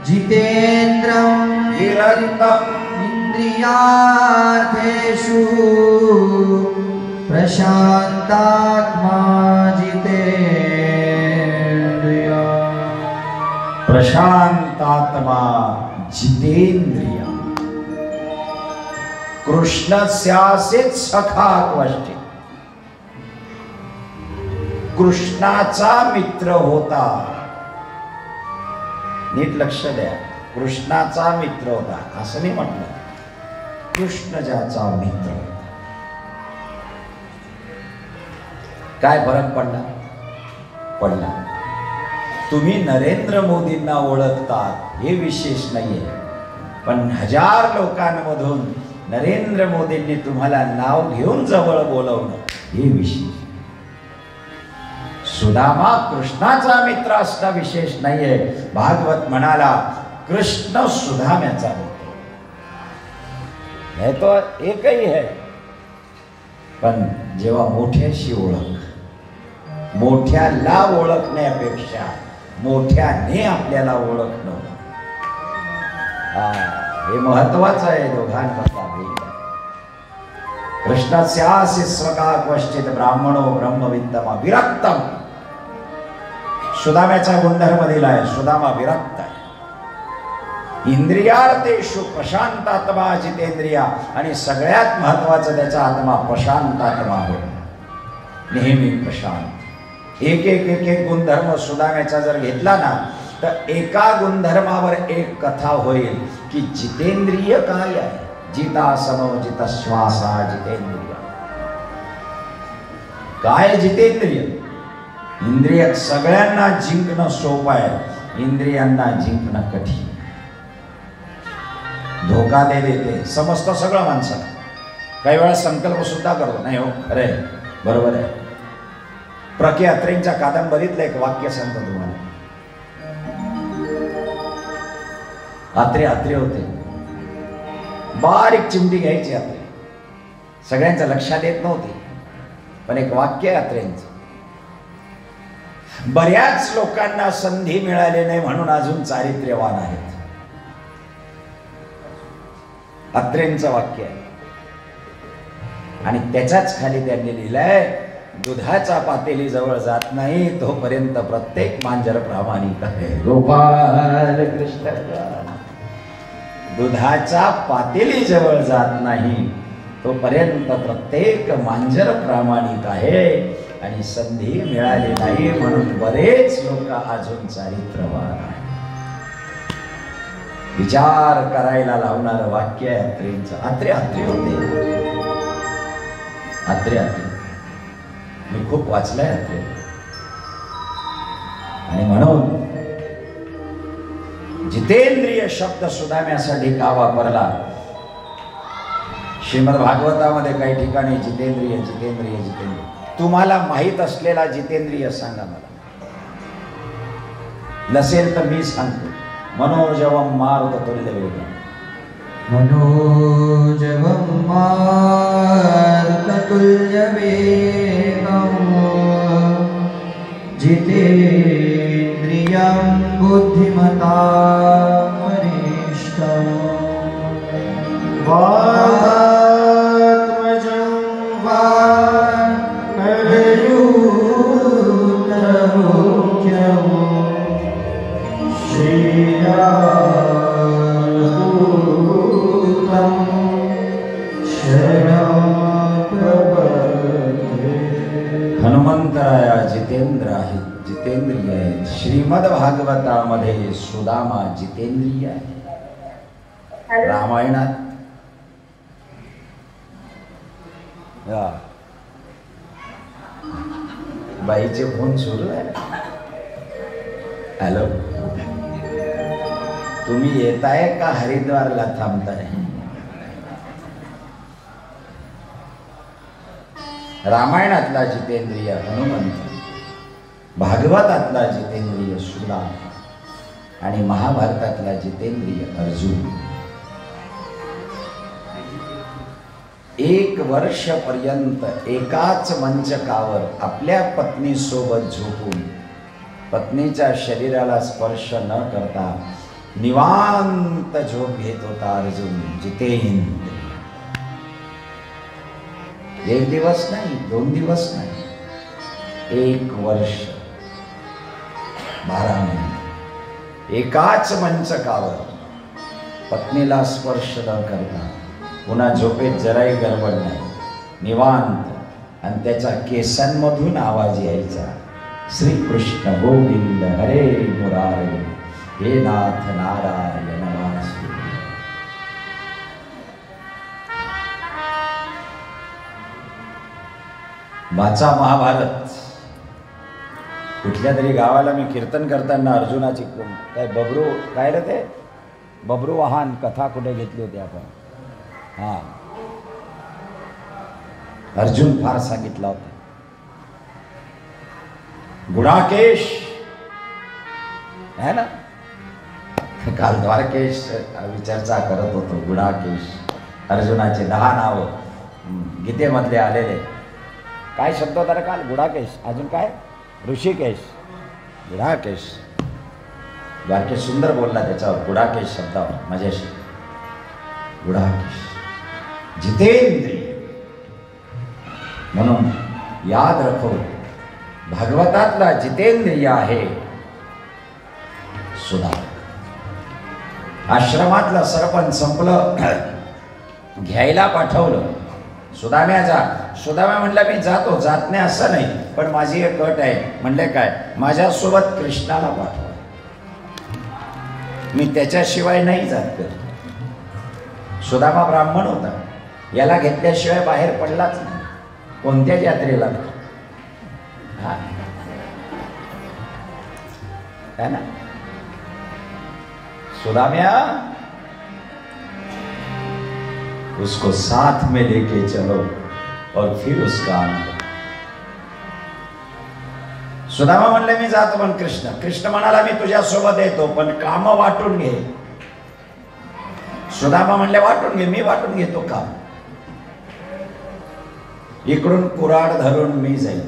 जितेन्द्रं विरक्तम् इन्द्रियार्थेषु प्रशान्तात्मा जितेन्द्रिय. प्रशांतात्मा जितेंद्रिय. कृष्णस्यासीत सखा क्वचित्. कृष्णाचा मित्र होता. नीट लक्ष द्या, कृष्णाचा मित्र होता असं नाही म्हटलं, कृष्ण ज्याचा मित्र. काय फरक पडला? तुम्ही नरेंद्र मोदींना ओळखतात हे विशेष नाहीये, पण 1000 लोकांमधून नरेंद्र मोदींनी तुम्हाला नाव घेऊन जवळ बोलवणं हे विशेष. सुदामा कृष्णाचा मित्र असणं विशेष नाहीये. भागवत म्हणाला कृष्ण सुदाम्याचा मित्र है तो एकही है. पण जेव्हा मोठ्याशी ओळख, मोठ्याला ओळखण्यापेक्षा मोठ्याने आपल्याला ओळखणं, हे महत्वाचं आहे. दोघांमधला भेद. कृष्णस्यासि स्वका क्वचित ब्राह्मणो ब्रह्मवित्तम विरक्तम. सुदाम्याचा गुणधर्म दिलाय. सुदामा विरक्त आहे. इंद्रियार्थेषु प्रशांतात्मा जितेंद्रिया. आणि सगळ्यात महत्वाचं त्याचा आत्मा प्रशांतात्मा होय, नेहमी प्रशांत. एक एक एक एक गुणधर्म सुदाम्याचा जर घेतला ना तर एका गुणधर्मावर एक कथा होईल की जितेंद्रिय काय आहे. जितासनो जितश्वासा जितेंद्रिय. काय जितेंद्रिय? इंद्रिय सगळ्यांना जिंकणं सोपं आहे, इंद्रियांना जिंकणं कठीण. धोका देते, समजतं सगळं माणसाला. काही वेळा संकल्प सुद्धा करतो, नाही हो अरे बरोबर आहे. प्रके अत्रेंच्या कादंबरीतलं एक वाक्य सांगतो तुम्हाला. अत्रे होते, बारीक चिमटी घ्यायची अत्रे. सगळ्यांच्या लक्षात येत नव्हती, पण एक वाक्य आहे अत्रेंचं. बऱ्याच लोकांना संधी मिळाली नाही म्हणून अजून चारित्र्यवान आहेत. अत्रेंचं वाक्य आहे. आणि त्याच्याच खाली त्यांनी लिहिलंय, दुधाचा पातेली जवळ जात नाही तोपर्यंत प्रत्येक मांजर प्रामाणिक आहे. गोपाल कृष्ण. दुधाचा पातेली जवळ जात नाही तोपर्यंत प्रत्येक मांजर प्रामाणिक आहे. आणि संधी मिळाली नाही म्हणून बरेच लोक अजून चारित्र्यवान आहेत. विचार करायला लावणारं वाक्य आहे अत्रेंचं. अत्रे होते. अत्रे मी खूप वाचलंय अत्रे. आणि म्हणून जितेंद्रिय शब्द सुदाम्यासाठी का वापरला? श्रीमद भागवतामध्ये काही ठिकाणी जितेंद्रिय जितेंद्रिय जितेंद्रिय. तुम्हाला माहित असलेला जितेंद्रिय सांगा मला. नसेल तर मी सांगतो. मनोजवम मारुततुल्य वेगम. मनोजवम मारुततुल्य वेगम. जितेन्द्रियं बुद्धिमतां वरिष्ठं. वाग्मजं वानरयूथमुख्यं. श्रीरामदूतं शरणं प्रपद्ये. हनुमंतराया जितेंद्र आहेत, जितेंद्रिय आहेत. श्रीमद भागवतामध्ये सुदामा जितेंद्रिय आहे. रामायणात बाईचे फोन सुरू आहे. हॅलो, तुम्ही येताय का हरिद्वारला थांबताय? रामायणातला जितेंद्रिय हनुमंत, भागवतातला जितेंद्रिय सुदाम आणि महाभारतातला जितेंद्रिय अर्जुन. 1 वर्षपर्यंत एकाच मंचकावर आपल्या पत्नी सोबत झोपून पत्नीच्या शरीराला स्पर्श न करता निवांत झोप घेत होता अर्जुन. जितेंद्र. 1 दिवस नाही, 2 दिवस नाही, 1 वर्ष 12 महिने एकाच मंचकावर पत्नीला स्पर्श न करता, पुन्हा झोपेत जराही गडबड नाही, निवांत. आणि त्याच्या केसांमधून आवाज यायचा, श्रीकृष्ण गोविंद हरे मुरारे, हे नाथ नारायण वासुदेव. वाचा महाभारत. कुठल्या तरी गावाला मी कीर्तन करताना अर्जुनाची काय बबरू काय रे ते बबरू वाहन कथा कुठे घेतली होती आपण. हा, अर्जुन फार सांगितला होता. गुडाकेश है ना. काल द्वारकेश चर्चा करत होतो. गुडाकेश अर्जुनाचे 10 नाव गीतेमधले आलेले. काय शब्द होता रे काल? गुडाकेश. अजून काय? ऋषिकेश, गुडाकेश. द्वारकेश सुंदर बोलला त्याच्यावर, गुडाकेश शब्दावर माझ्याशी. गुडाकेश जितेंद्रिय. म्हणून याद रखो, भागवतातला जितेंद्रिय आहे सुदामा. आश्रमातलं सरपंच संपलं, घ्यायला पाठवलं. सुदाम्या जा. सुदाम्या म्हणला मी जातो, जात नाही असं नाही, पण माझी एक अट आहे. म्हणले काय? माझ्यासोबत कृष्णाला पाठवा, मी त्याच्याशिवाय नाही जात कधी. सुदामा ब्राह्मण होता, याला घेतल्याशिवाय बाहेर पडलाच नाही कोणत्याच यात्रेला. है ना. सुदाम्या, उसको साथ में लेके चलो और फिर उसका आनंद. सुदामा म्हणले मी जातो, पण कृष्ण म्हणाला मी तुझ्या सोबत येतो, पण काम वाटून घे. सुदामा म्हणले वाटून घे. मी वाटून घेतो काम. इकडून कुऱ्हाड धरून मी जाईल,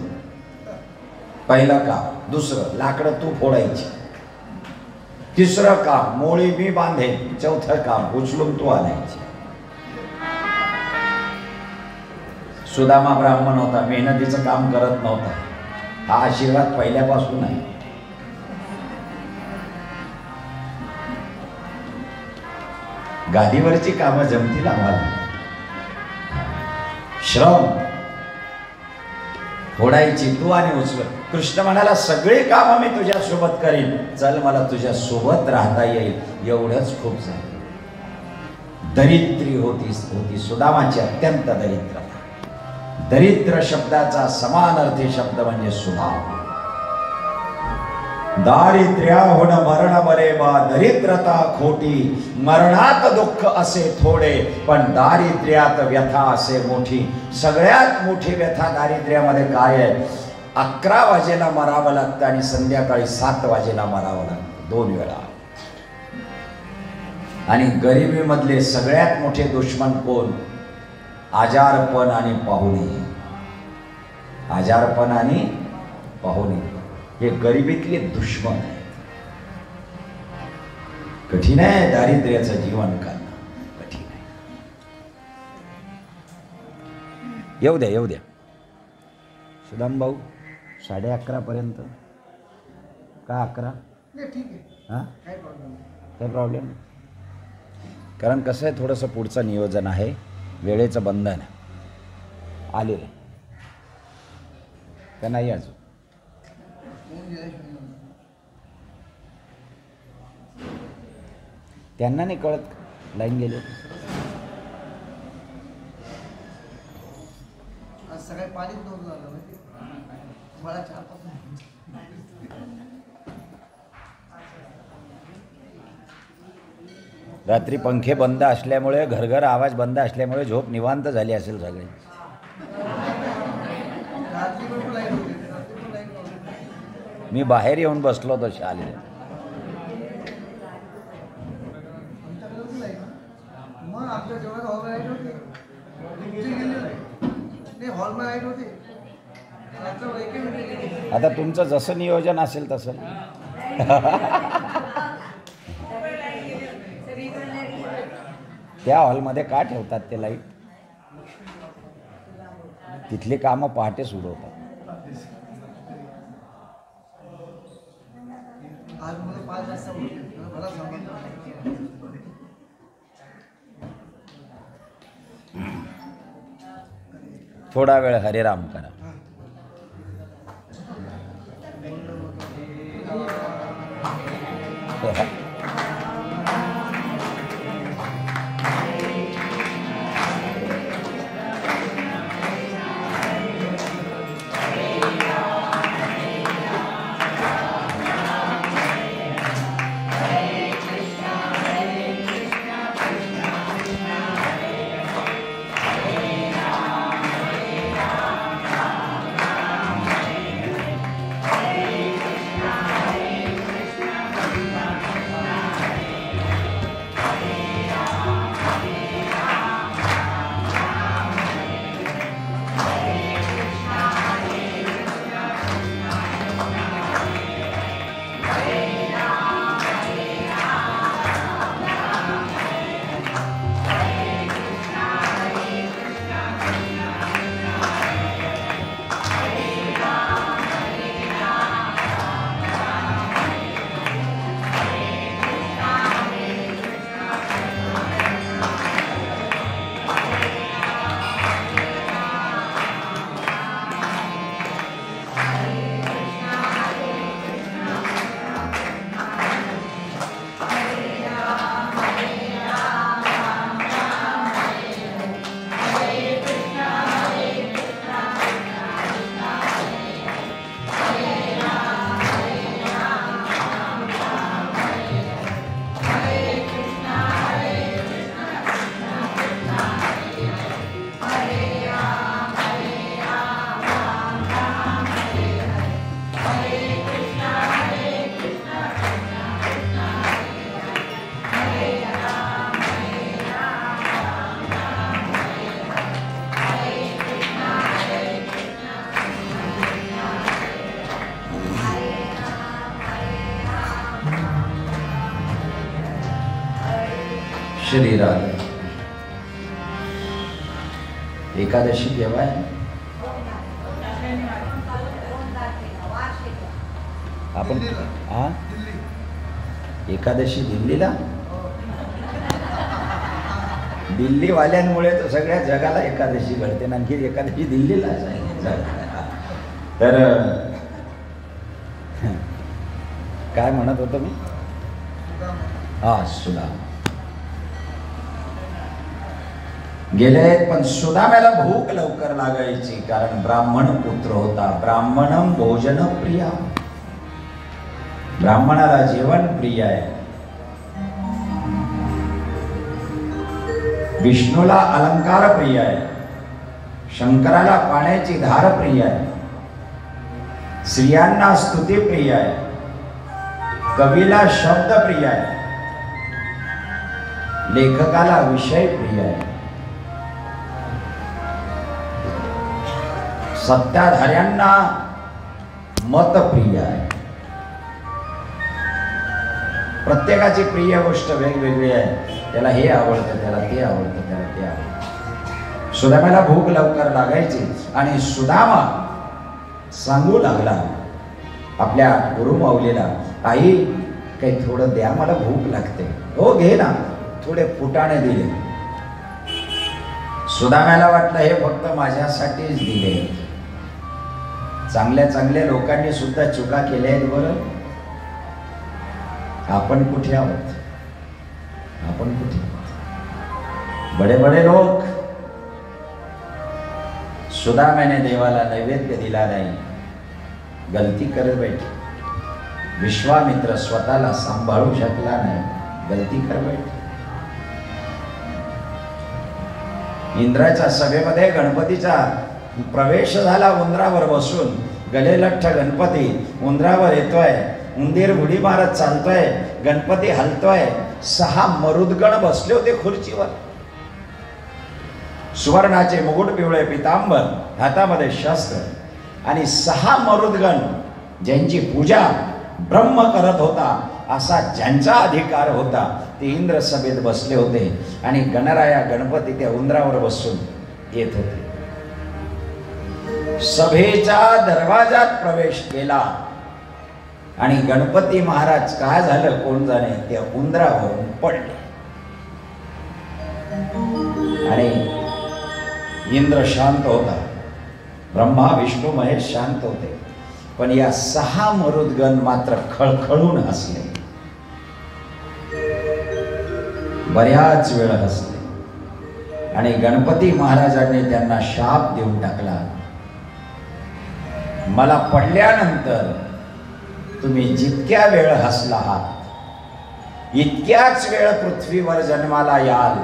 पहिलं काम. दुसरं, लाकडं तू फोडायची. तिसरं काम, मोळी मी बांधेन. चौथं काम, उचलून तू आणायची. सुदामा ब्राह्मण होता, मेहनतीचं काम करत नव्हता. हा आशीर्वाद पहिल्यापासून आहे. गादीवरची कामं जमतील आम्हाला. श्रम फोडायची तू आणि उचल. कृष्ण म्हणाला सगळी कामं मी तुझ्या सोबत करीन, चल मला तुझ्या सोबत राहता येईल. एवढंच खूप झालं. दरिद्री होती सुदामाची, अत्यंत दरिद्रता. दरिद्र शब्दाचा समानार्थी शब्द म्हणजे सुदाम. दारिद्र्याहून मरण बरे बा, दरिद्रता खोटी. मरणात दुःख असे थोडे, पण दारिद्र्यात व्यथा असे मोठी. सगळ्यात मोठी व्यथा दारिद्र्यामध्ये काय आहे? 11 वाजेला मरावं लागतं आणि संध्याकाळी 7 वाजेला मरावं लागतं, 2 वेळा. आणि गरिबीमधले सगळ्यात मोठे दुश्मन कोण? आजारपण आणि पाहुणे. आजारपण आणि पाहुणे हे गरिबीतले दुश्मन आहे. कठीण आहे दारिद्र्याचं जीवन करणं, कठीण आहे. येऊ द्या येऊ द्या. सुदाम भाऊ 11:30 पर्यंत का 11? ठीक आहे. हां, काय प्रॉब्लेम? कारण कसं आहे, थोडंसं पुढचं नियोजन आहे, वेळेचं बंधन आलेलं का नाही अजून? त्यांना नाही कळत, लाईन गेले. सगळ्या पाणी नव्हतं झालं मला 4-5. रात्री पंखे बंद असल्यामुळे, घरघर आवाज बंद असल्यामुळे झोप निवांत झाली असेल सगळे. मी बाहेर येऊन बसलो होतो शाळेत. आता तुमचं जसं नियोजन असेल तसं. त्या हॉलमध्ये का ठेवतात ते लाईट? तिथली कामं पहाटे सुरू होतात. थोडा वेळ हरिराम करा. श्री राधे. एकादशी केव्हा आहे? आपण हा एकादशी दिल्लीला. दिल्लीवाल्यांमुळे तर सगळ्या जगाला एकादशी घडते, आणखी एकादशी दिल्लीला तर काय म्हणत होतो मी? हा सुदामा गेले, पण सुदाम्याला भूक लवकर लागायची, कारण ब्राह्मण पुत्र होता. ब्राह्मणम भोजन प्रिया, ब्राह्मणाला जेवण प्रिय आहे. विष्णूला अलंकार प्रिय आहे, शंकराला पाण्याची धार प्रिय आहे, स्त्रियांना स्तुती प्रिय आहे, कवीला शब्द प्रिय आहे, लेखकाला विषय प्रिय आहे, सत्ताधाऱ्यांना मत प्रिय आहे. प्रत्येकाची प्रिय गोष्ट वेगवेगळी आहे. त्याला हे आवडतं, त्याला ते आवडतं, त्याला ते आवडतं. सुदामाला भूक लवकर लागायची आणि सुदामा सांगू लागला आपल्या गुरुमाऊलीला, आई काही थोडं द्या, मला भूक लागते. हो घे ना. थोडे फुटाणे दिले. सुदाम्याला वाटलं हे फक्त माझ्यासाठीच दिले. चांगल्या चांगल्या लोकांनी सुद्धा चुका केल्या आहेत बरं. आपण कुठे आहोत? आपण कुठे आहोत? बडे बडे लोक. सुदाम्याने देवाला नैवेद्य दिला नाही, गलती करत बैठे. विश्वामित्र स्वतःला सांभाळू शकला नाही, गलती कर बैठे. इंद्राच्या सभेमध्ये गणपतीचा प्रवेश झाला. उंदरावर बसून गले लठ्ठ गणपती उंदरावर येतोय. उंदीर उडी मारत चालतोय, गणपती हलतोय. 6 मरुदगण बसले होते खुर्चीवर. सुवर्णाचे मुकुट, पिवळे पितांबर, हातामध्ये शस्त्र, आणि 6 मरुदगण ज्यांची पूजा ब्रह्म करत होता असा ज्यांचा अधिकार होता ते इंद्र सभेत बसले होते. आणि गणराया गणपती त्या उंदरावर बसून येत होते. सभेच्या दरवाजात प्रवेश केला आणि गणपती महाराज काय झालं कोण जाणे त्या उंदरावरून पडले. आणि इंद्र शांत होता, ब्रह्मा विष्णू महेश शांत होते, पण या 6 मरुदगण मात्र खळखळून हसले. बऱ्याच वेळ हसले आणि गणपती महाराजांनी त्यांना शाप देऊन टाकला. मला पडल्यानंतर तुम्ही जितक्या वेळ हसला आहात इतक्याच वेळ पृथ्वीवर जन्माला याल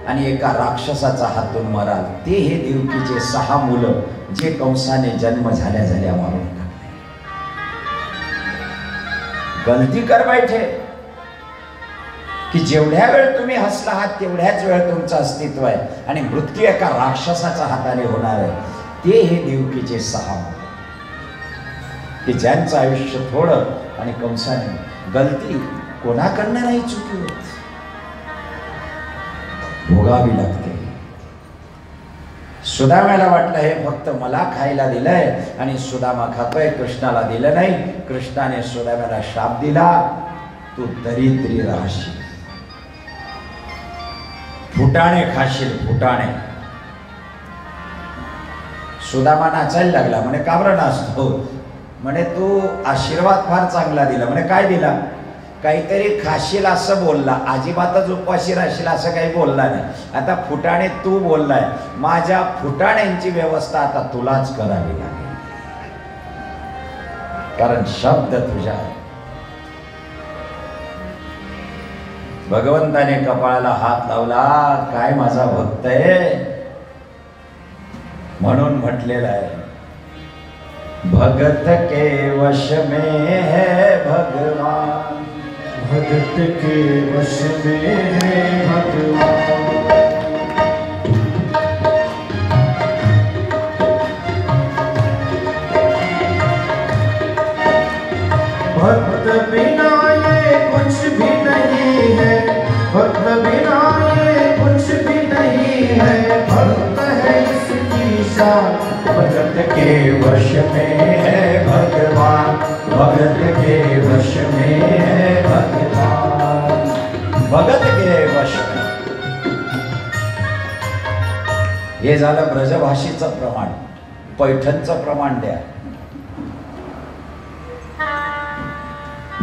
आणि एका राक्षसाचा हातून मराल. ते हे देवकीचे 6 मुलं जे कंसाने जन्म झाल्या झाल्या मारून टाकले. गलती कर बैठे की जेवढ्या वेळ तुम्ही हसला आहात तेवढ्याच वेळ तुमचं अस्तित्व आहे आणि मृत्यू एका राक्षसाच्या हाताने होणार आहे. ते हे देवकीचे 6 मुलं की ज्यांचं आयुष्य थोडं आणि कंसाने गलती कोणाकडनं नाही चुकी होत, भोगावी लागते. सुदाम्याला वाटलं हे फक्त मला खायला दिलंय आणि सुदामा खातोय, कृष्णाला दिलं नाही. कृष्णाने सुदाम्याला शाप दिला, तू दरिद्री राहशील, फुटाणे खाशील, फुटाणे. सुदामा नाचायला लागला. म्हणे का बरं नाचतो? म्हणे तू आशीर्वाद फार चांगला दिला. म्हणे काय दिला? काहीतरी खाशील असं बोलला, अजिबातच उपाशी राहशील असं काही बोलला नाही. आता फुटाणे तू बोललाय, माझ्या फुटाण्यांची व्यवस्था आता तुलाच करावी लागेल, कारण शब्द तुझा. भगवंताने कपाळाला हात लावला, काय माझा भक्त आहे म्हणून म्हटलेलं आहे, भगत के वश में है भगवान, भगत के वश में है भगवान. भक्त बिना ये कुछ भी नहीं है, भक्त बिना इंसान, भगत के वश में है भगवान, भगत के वश में है भगवान, भगत के वश में. हे झालं ब्रजभाषेचं प्रमाण. पैठणचं प्रमाण द्या.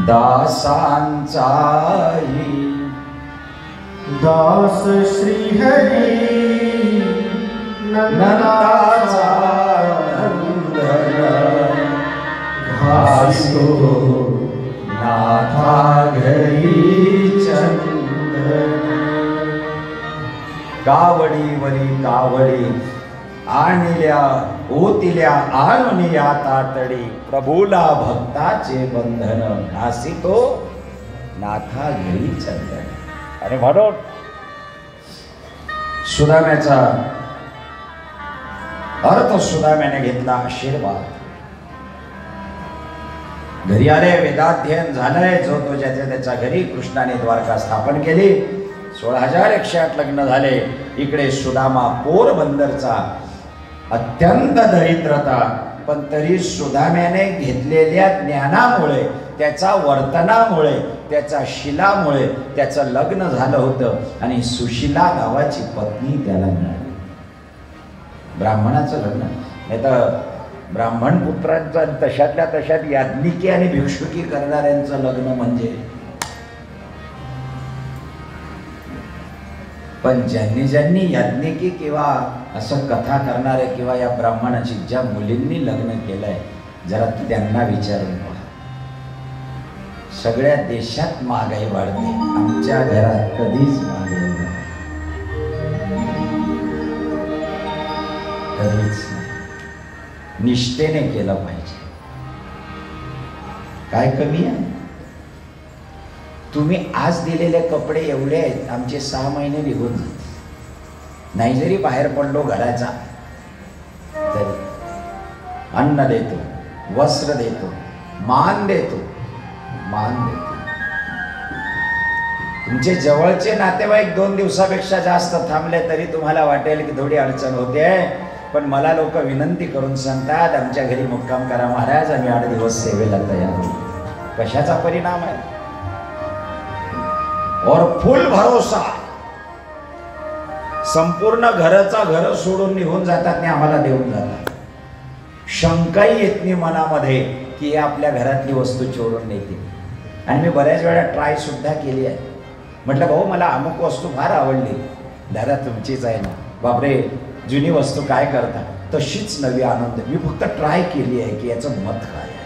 दासांचाही दास श्री हरी नंदाचा नंदन, घासतो नाथा घरी चंदन. कावडीवरी कावडी आणल्या ओतिल्या आणून या तातडी, प्रभूला भक्ताचे बंधन, घासितो नाथा घरी चंदन. आणि म्हणून सुदाम्याचा अर्थ सुदाम्याने घेतला आशीर्वाद. घरी आले, वेदाध्ययन झालंय, जो तो ज्याच्या त्याच्या घरी कृष्णाने द्वारका स्थापन केली. 16,108 लग्न झाले. इकडे सुदामा पोरबंदरचा, अत्यंत दरिद्रता, पण तरी सुदाम्याने घेतलेल्या ज्ञानामुळे, त्याच्या वर्तनामुळे, त्याच्या शिलामुळे त्याचं लग्न झालं होतं आणि सुशिला नावाची पत्नी त्याला मिळाली. ब्राह्मणाचं लग्न नाही तर ब्राह्मण पुत्रांचं तशातल्या तशात याज्ञिकी आणि भिक्षुकी करणाऱ्यांचं लग्न म्हणजे. पण ज्यांनी ज्यांनी याज्ञिकी किंवा असं कथा करणारे किंवा या ब्राह्मणाची ज्या मुलींनी लग्न केलंय, जरा त्यांना विचारून पहा. सगळ्या देशात महागाई वाढते, आमच्या घरात कधीच महागाई नाही, कधीच नाही. निष्ठेने केलं पाहिजे. काय कमी आहे? तुम्ही आज दिलेले कपडे एवढे आहेत, आमचे 6 महिने निघून जाते. नाही जरी बाहेर पडलो घराचा तरी अन्न देतो, वस्त्र देतो, मान देतो, मान देतो. तुमचे जवळचे नातेवाईक 2 दिवसापेक्षा जास्त थांबले तरी तुम्हाला वाटेल की थोडी अडचण होते, पण मला लोक विनंती करून सांगतात, आमच्या घरी मुक्काम करा महाराज, आम्ही 8 दिवस सेवेला तयार होऊ. कशाचा परिणाम आहे? और फुल भरोसा. संपूर्ण घराचा घर सोडून निघून जातात आणि आम्हाला देऊन जातात. शंकाही येत नाही मनामध्ये की आपल्या घरातली वस्तू चोरून नेतील. आणि मी बऱ्याच वेळा ट्राय सुद्धा केली आहे. म्हटलं भाऊ मला अमुक वस्तू फार आवडली. दादा तुमचीच आहे ना? बापरे जुनी वस्तू काय करता? तशीच नवी आनंद. मी फक्त ट्राय केली आहे की याचं मत काय आहे.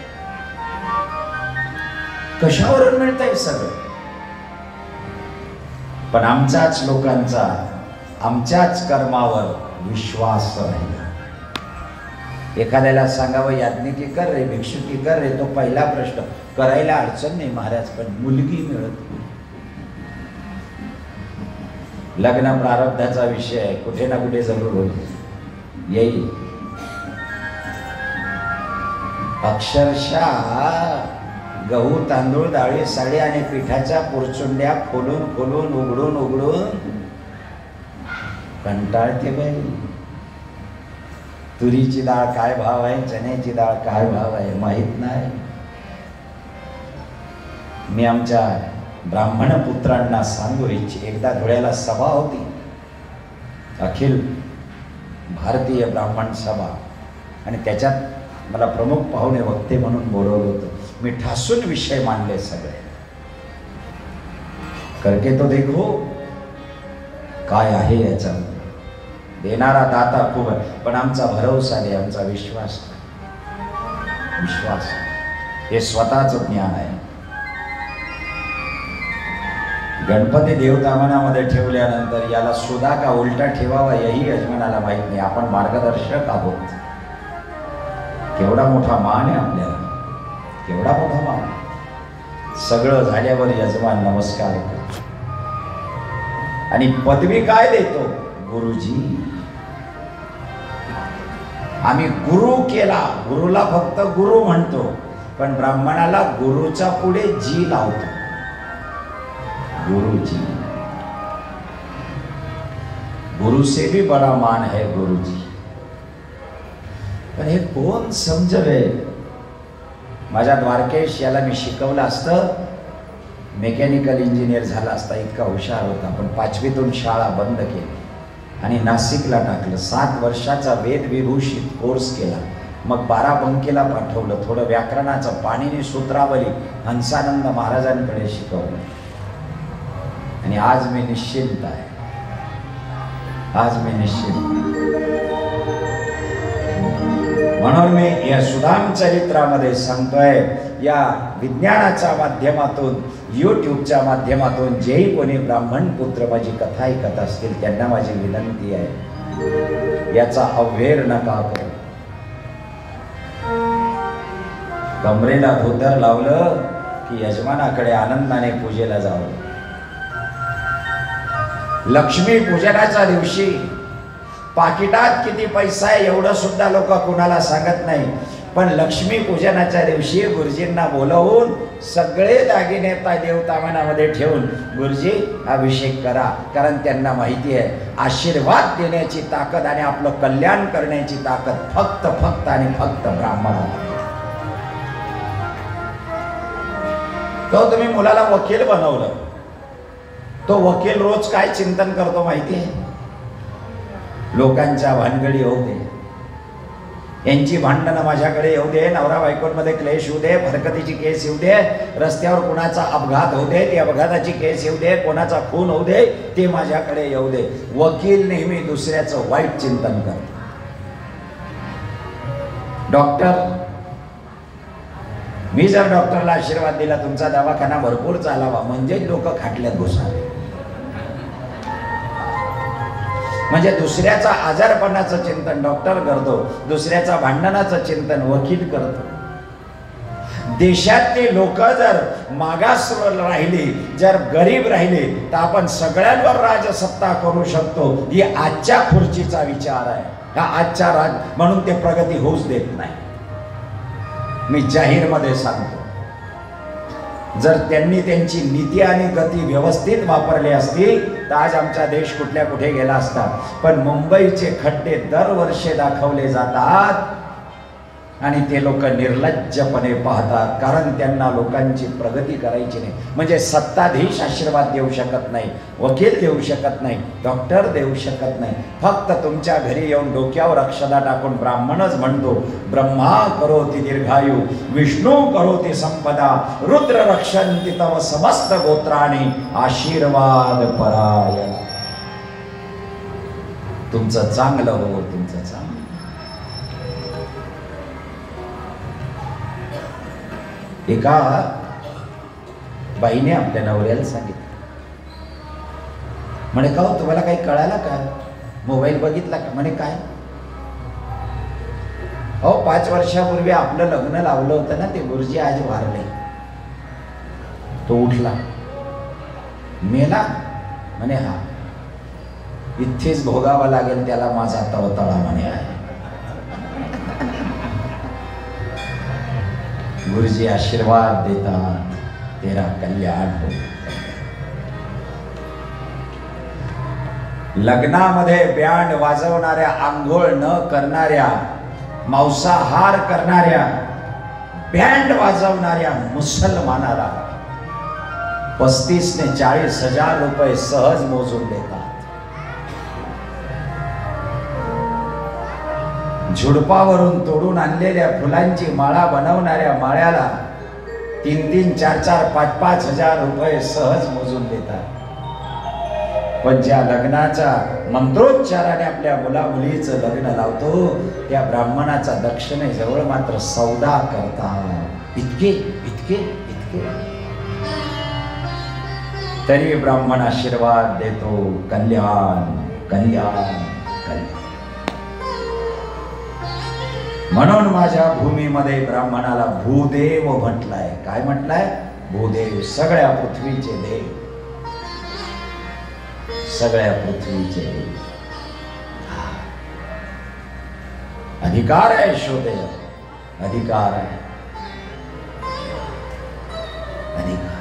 कशावरून मिळतंय सगळं? पण आमच्याच लोकांचा आमच्याच कर्मावर विश्वास राहिला. एखाद्याला सांगावं याज्ञिकी कर रे, भिक्षुकी कर रे, तो पहिला प्रश्न, करायला अडचण नाही महाराज पण मुलगी मिळत नाही. लग्न प्रारब्धाचा विषय आहे, कुठे ना कुठे जरूर होईल, येईल. अक्षरशः गहू तांदूळ डाळी साडी आणि पिठाच्या पुरचुंड्या खोलून खोलून उघडून उघडून कंटाळते बाई. तुरीची डाळ काय भाव आहे, चण्याची डाळ काय भाव आहे माहित नाही. मी आमच्या ब्राह्मण पुत्रांना सांगू इच्छिते, एकदा धुळ्याला सभा होती, अखिल भारतीय ब्राह्मण सभा, आणि त्याच्यात मला प्रमुख पाहुणे वक्ते म्हणून बोलवलं होतं. मी ठासून विषय मांडले सगळे. करके तो देखो काय आहे याच्यामध्ये. देणारा दाता खूप आहे, पण आमचा भरोसा नाही, आमचा विश्वास. विश्वास हे स्वतःच ज्ञान आहे. गणपती देवता मनामध्ये ठेवल्यानंतर याला सुद्धा का उलटा ठेवावा यही यजमानाला माहित नाही. आपण मार्गदर्शक आहोत. केवढा मोठा मान आहे आपल्याला, केवढा मोठा मान. सगळं झाल्यावर यजमान नमस्कार करतो आणि पदवी काय देतो? गुरुजी. आम्ही गुरु केला, गुरुला फक्त गुरु म्हणतो, पण ब्राह्मणाला गुरुच्या पुढे जी लावतो. गुरुजी. गुरु से भी बड़ा मान है गुरुजी. पण हे कोण समजवे? माझ्या द्वारकेश याला मी शिकवलं असतं, मेकॅनिकल इंजिनियर झाला असता, इतका हुशार होता. पण 5वीतून शाळा बंद केली आणि नाशिकला टाकलं. 7 वर्षाचा वेद विभूषित कोर्स केला. मग 12 बंकेला पाठवलं. थोडं व्याकरणाचं, पाणिनी सूत्रावली हंसानंद महाराजांकडे शिकवलं. आणि आज मी निश्चिंत आहे. आज मी निश्चिंत. म्हणून मी या सुदाम चरित्रामध्ये सांगतोय, या विज्ञानाच्या माध्यमातून, यूट्यूबच्या माध्यमातून जेही कोणी ब्राह्मण पुत्र माझी कथा ऐकत असतील त्यांना माझी विनंती आहे, याचा अव्हेर नका करू. कमरेला धोतर लावलं की यजमानाकडे आनंदाने पूजेला जावं. लक्ष्मी पूजनाच्या दिवशी पाकिटात किती पैसा आहे एवढं सुद्धा लोक कोणाला सांगत नाही. पण लक्ष्मी पूजनाच्या दिवशी गुरुजींना बोलवून सगळे दागिने देवतामानामध्ये ठेवून, गुरुजी अभिषेक करा. कारण त्यांना माहिती आहे आशीर्वाद देण्याची ताकद आणि आपलं कल्याण करण्याची ताकद फक्त आणि फक्त ब्राह्मणाला. तो तुम्ही मुलाला वकील बनवलं, तो वकील रोज काय चिंतन करतो माहिती आहे? लोकांच्या भानगडी होऊ दे, यांची भांडणं माझ्याकडे येऊ दे, नवरा बायकोंमध्ये क्लेश येऊ दे, फरकतीची केस येऊ दे, रस्त्यावर कोणाचा अपघात होऊ दे, ती अपघाताची केस येऊ दे, कोणाचा खून होऊ दे, ते माझ्याकडे येऊ दे. वकील नेहमी दुसऱ्याचं वाईट चिंतन करतो. डॉक्टर, मी जर डॉक्टरला आशीर्वाद दिला तुमचा दवाखाना भरपूर चालावा, म्हणजे लोक खाटल्यात घुसावे. म्हणजे दुसऱ्याचा आजारपणाचं चिंतन डॉक्टर करतो, दुसऱ्याचा भांडणाचं चिंतन वकील करतो. देशातली लोक जर मागास राहिली, जर गरीब राहिली, तर आपण सगळ्यांवर राजसत्ता करू शकतो. ही आजच्या खुर्चीचा विचार आहे. हा आजच्या राज म्हणून ते प्रगती होऊच देत नाही. मी जाहीर मध्ये सांगतो, जर त्यांनी त्यांची नीती आणि गती व्यवस्थित वापरली असती तर आज आमचा देश कुठल्या कुठे गेला असता. पण मुंबईचे खड्डे दरवर्षी दाखवले जातात आणि ते लोक निर्लज्जपणे पाहतात, कारण त्यांना लोकांची प्रगती करायची नाही. म्हणजे सत्ताधीश आशीर्वाद देऊ शकत नाही, वकील देऊ शकत नाही, डॉक्टर देऊ शकत नाही. फक्त तुमच्या घरी येऊन डोक्यावर अक्षदा टाकून ब्राह्मणच म्हणतो, ब्रह्मा करोति दीर्घायु, विष्णू करोति संपदा, रुद्र रक्षन्ति तव समस्त गोत्राणी, आशीर्वाद परायण. तुमचं चांगलं हो, तुमचं चांगलं. एका बाईने आपल्या नवऱ्याला सांगितलं, म्हणे का हो तुम्हाला काही कळालं का? मोबाईल बघितला का? म्हणे काय? हो 5 वर्षापूर्वी आपलं लग्न लावलं होतं ना, ते गुरुजी आज वारले. तो उठला, मेला? म्हणे हा, इथेच भोगावा लागेल त्याला माझा तळतळा म्हणे आहे. गुरुजी आशीर्वाद देतात, तेरा कल्याण हो. लग्नामध्ये बँड वाजवणाऱ्या, आंघोळ न करणाऱ्या, मांसाहार करणाऱ्या, बँड वाजवणाऱ्या मुसलमानाला 35 ने 40,000 रुपये सहज मोजून देतात. झुडपावरून तोडून आणलेल्या फुलांची माळा बनवणाऱ्या माळ्याला 3-3, 4-4, 5-5 हजार रुपये सहज मोजून देतात. पण ज्या लग्नाचा मंत्रोच्चाराने आपल्या मुला मुलीचं लग्न लावतो, त्या ब्राह्मणाचा दक्षिणेजवळ मात्र सौदा करतात. इतके इतके इतके. तरी ब्राह्मण आशीर्वाद देतो, कल्याण कल्याण कल्याण. म्हणून माझ्या भूमीमध्ये ब्राह्मणाला भूदेव म्हटलाय. काय म्हटलाय? भूदेव. सगळ्या पृथ्वीचे देव, सगळ्या पृथ्वीचे देव. अधिकार आहे शोधे, अधिकार आहे, अधिकार.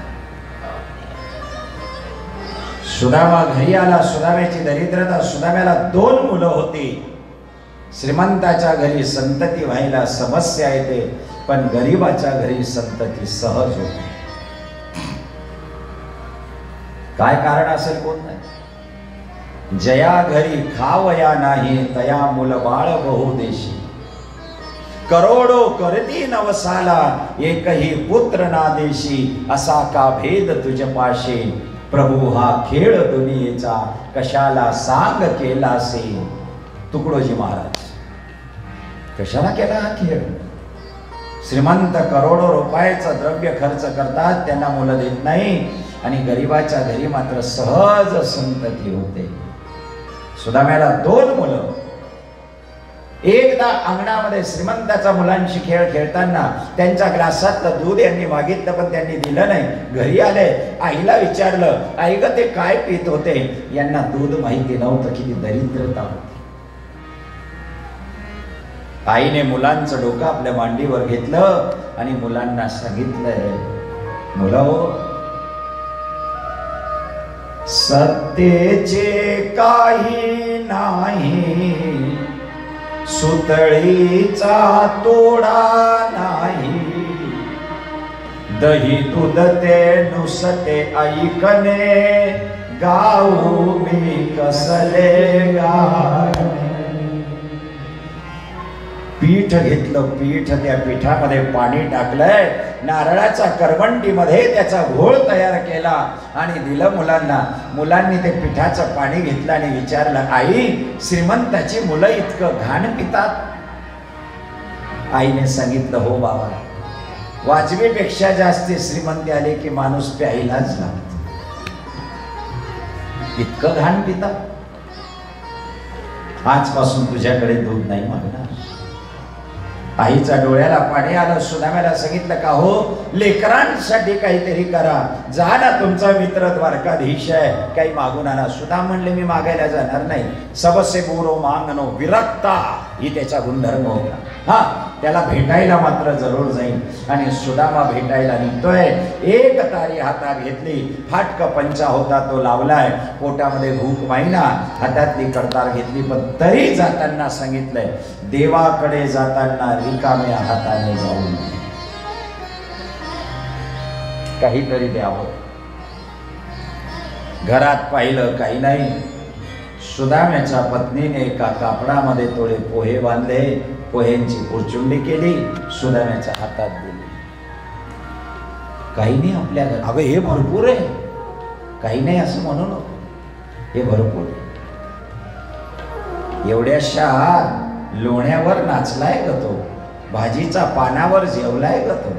सुदामा घरी आला. सुदाम्याची दरिद्रता. सुदाम्याला 2 मुलं होती. श्रीमंताच्या घरी संतती व्हायला समस्या येते, पण गरीबाच्या घरी संतती सहज होते. काय कारण असेल कोण नाही. जया घरी खावया नाही, तया मुल बाळ बहुदेशी. करोडो करती नवसाला, एकही पुत्र ना देशी. असा का भेद तुझ पाशे, प्रभू हा खेळ दुनियेचा. कशाला सांग केलासे. तुकडोजी महाराज, कशाला केला हा खेळ. श्रीमंत करोडो रुपयाचं द्रव्य खर्च करतात, त्यांना मुलं देत नाही, आणि गरीबाच्या घरी मात्र सहज संतती होते. सुदाम्याला 2 मुलं. एकदा अंगणामध्ये श्रीमंताच्या मुलांशी खेळ खेळताना त्यांच्या ग्लासातलं दूध यांनी मागितलं, पण त्यांनी दिलं नाही. घरी आले, आईला विचारलं, आई ग ते काय पित होते. यांना दूध माहिती नव्हतं, किती दरिद्रता होती. आईने मुलांचं डोकं आपल्या मांडीवर घेतलं आणि मुलांना सांगितलंय, मुलं, सत्तेचे काही नाही, सुतळीचा तोडा नाही. दही दूध ते नुसते ऐकणे, गाऊ मी कसले गाणे. पीठ घेतलं, पीठ, त्या पिठामध्ये पाणी टाकलंय, नारळाच्या करवंटीमध्ये त्याचा घोळ तयार केला आणि दिलं मुलांना. मुलांनी ते पिठाचं पाणी घेतलं आणि विचारलं, आई, श्रीमंताची मुलं इतकं घाण पितात. आईने सांगितलं, हो बाबा, वाजवीपेक्षा जास्ती श्रीमंती आले की माणूस प्यायलाच लागतो. इतकं घाण पितात. आजपासून तुझ्याकडे दूध नाही मागणार. आईच्या डोळ्याला पाणी आलं. सुदाम्याला सांगितलं, का हो, लेकरांसाठी काहीतरी करा. जा ना, तुमचा मित्र द्वारकाधीश आहे, काही मागून आणा. सुदाम म्हणले, मी मागायला जाणार नाही. सबसे बुरो मागनो विरक्ता, ही त्याचा गुणधर्म होता. हा, त्याला भेटायला मात्र जरूर जाईल. आणि सुदामा भेटायला निघतोय. एक तारी हातात घेतली, फाटक पंचा होता तो लावलाय, पोटामध्ये भूक माहिना, हातातली करतार घेतली, पण तरी जाताना सांगितलंय, देवाकडे जाताना रिकाम्या हाताने जाऊ नये, काहीतरी द्यावं. घरात पाहिलं, काही नाही. सुदाम्याच्या पत्नीने एका कापडामध्ये थोडे पोहे बांधले, पोह्यांची पुरचुंडी केली, सुदाम्याच्या हातात दिली. काही नाही आपल्या घरात. अगं हे भरपूर आहे. काही नाही असं म्हणू नको, हे भरपूर आहे. एवढ्याशा लोण्यावर नाचलाय ग तो, भाजीचा पानावर जेवलाय ग तो,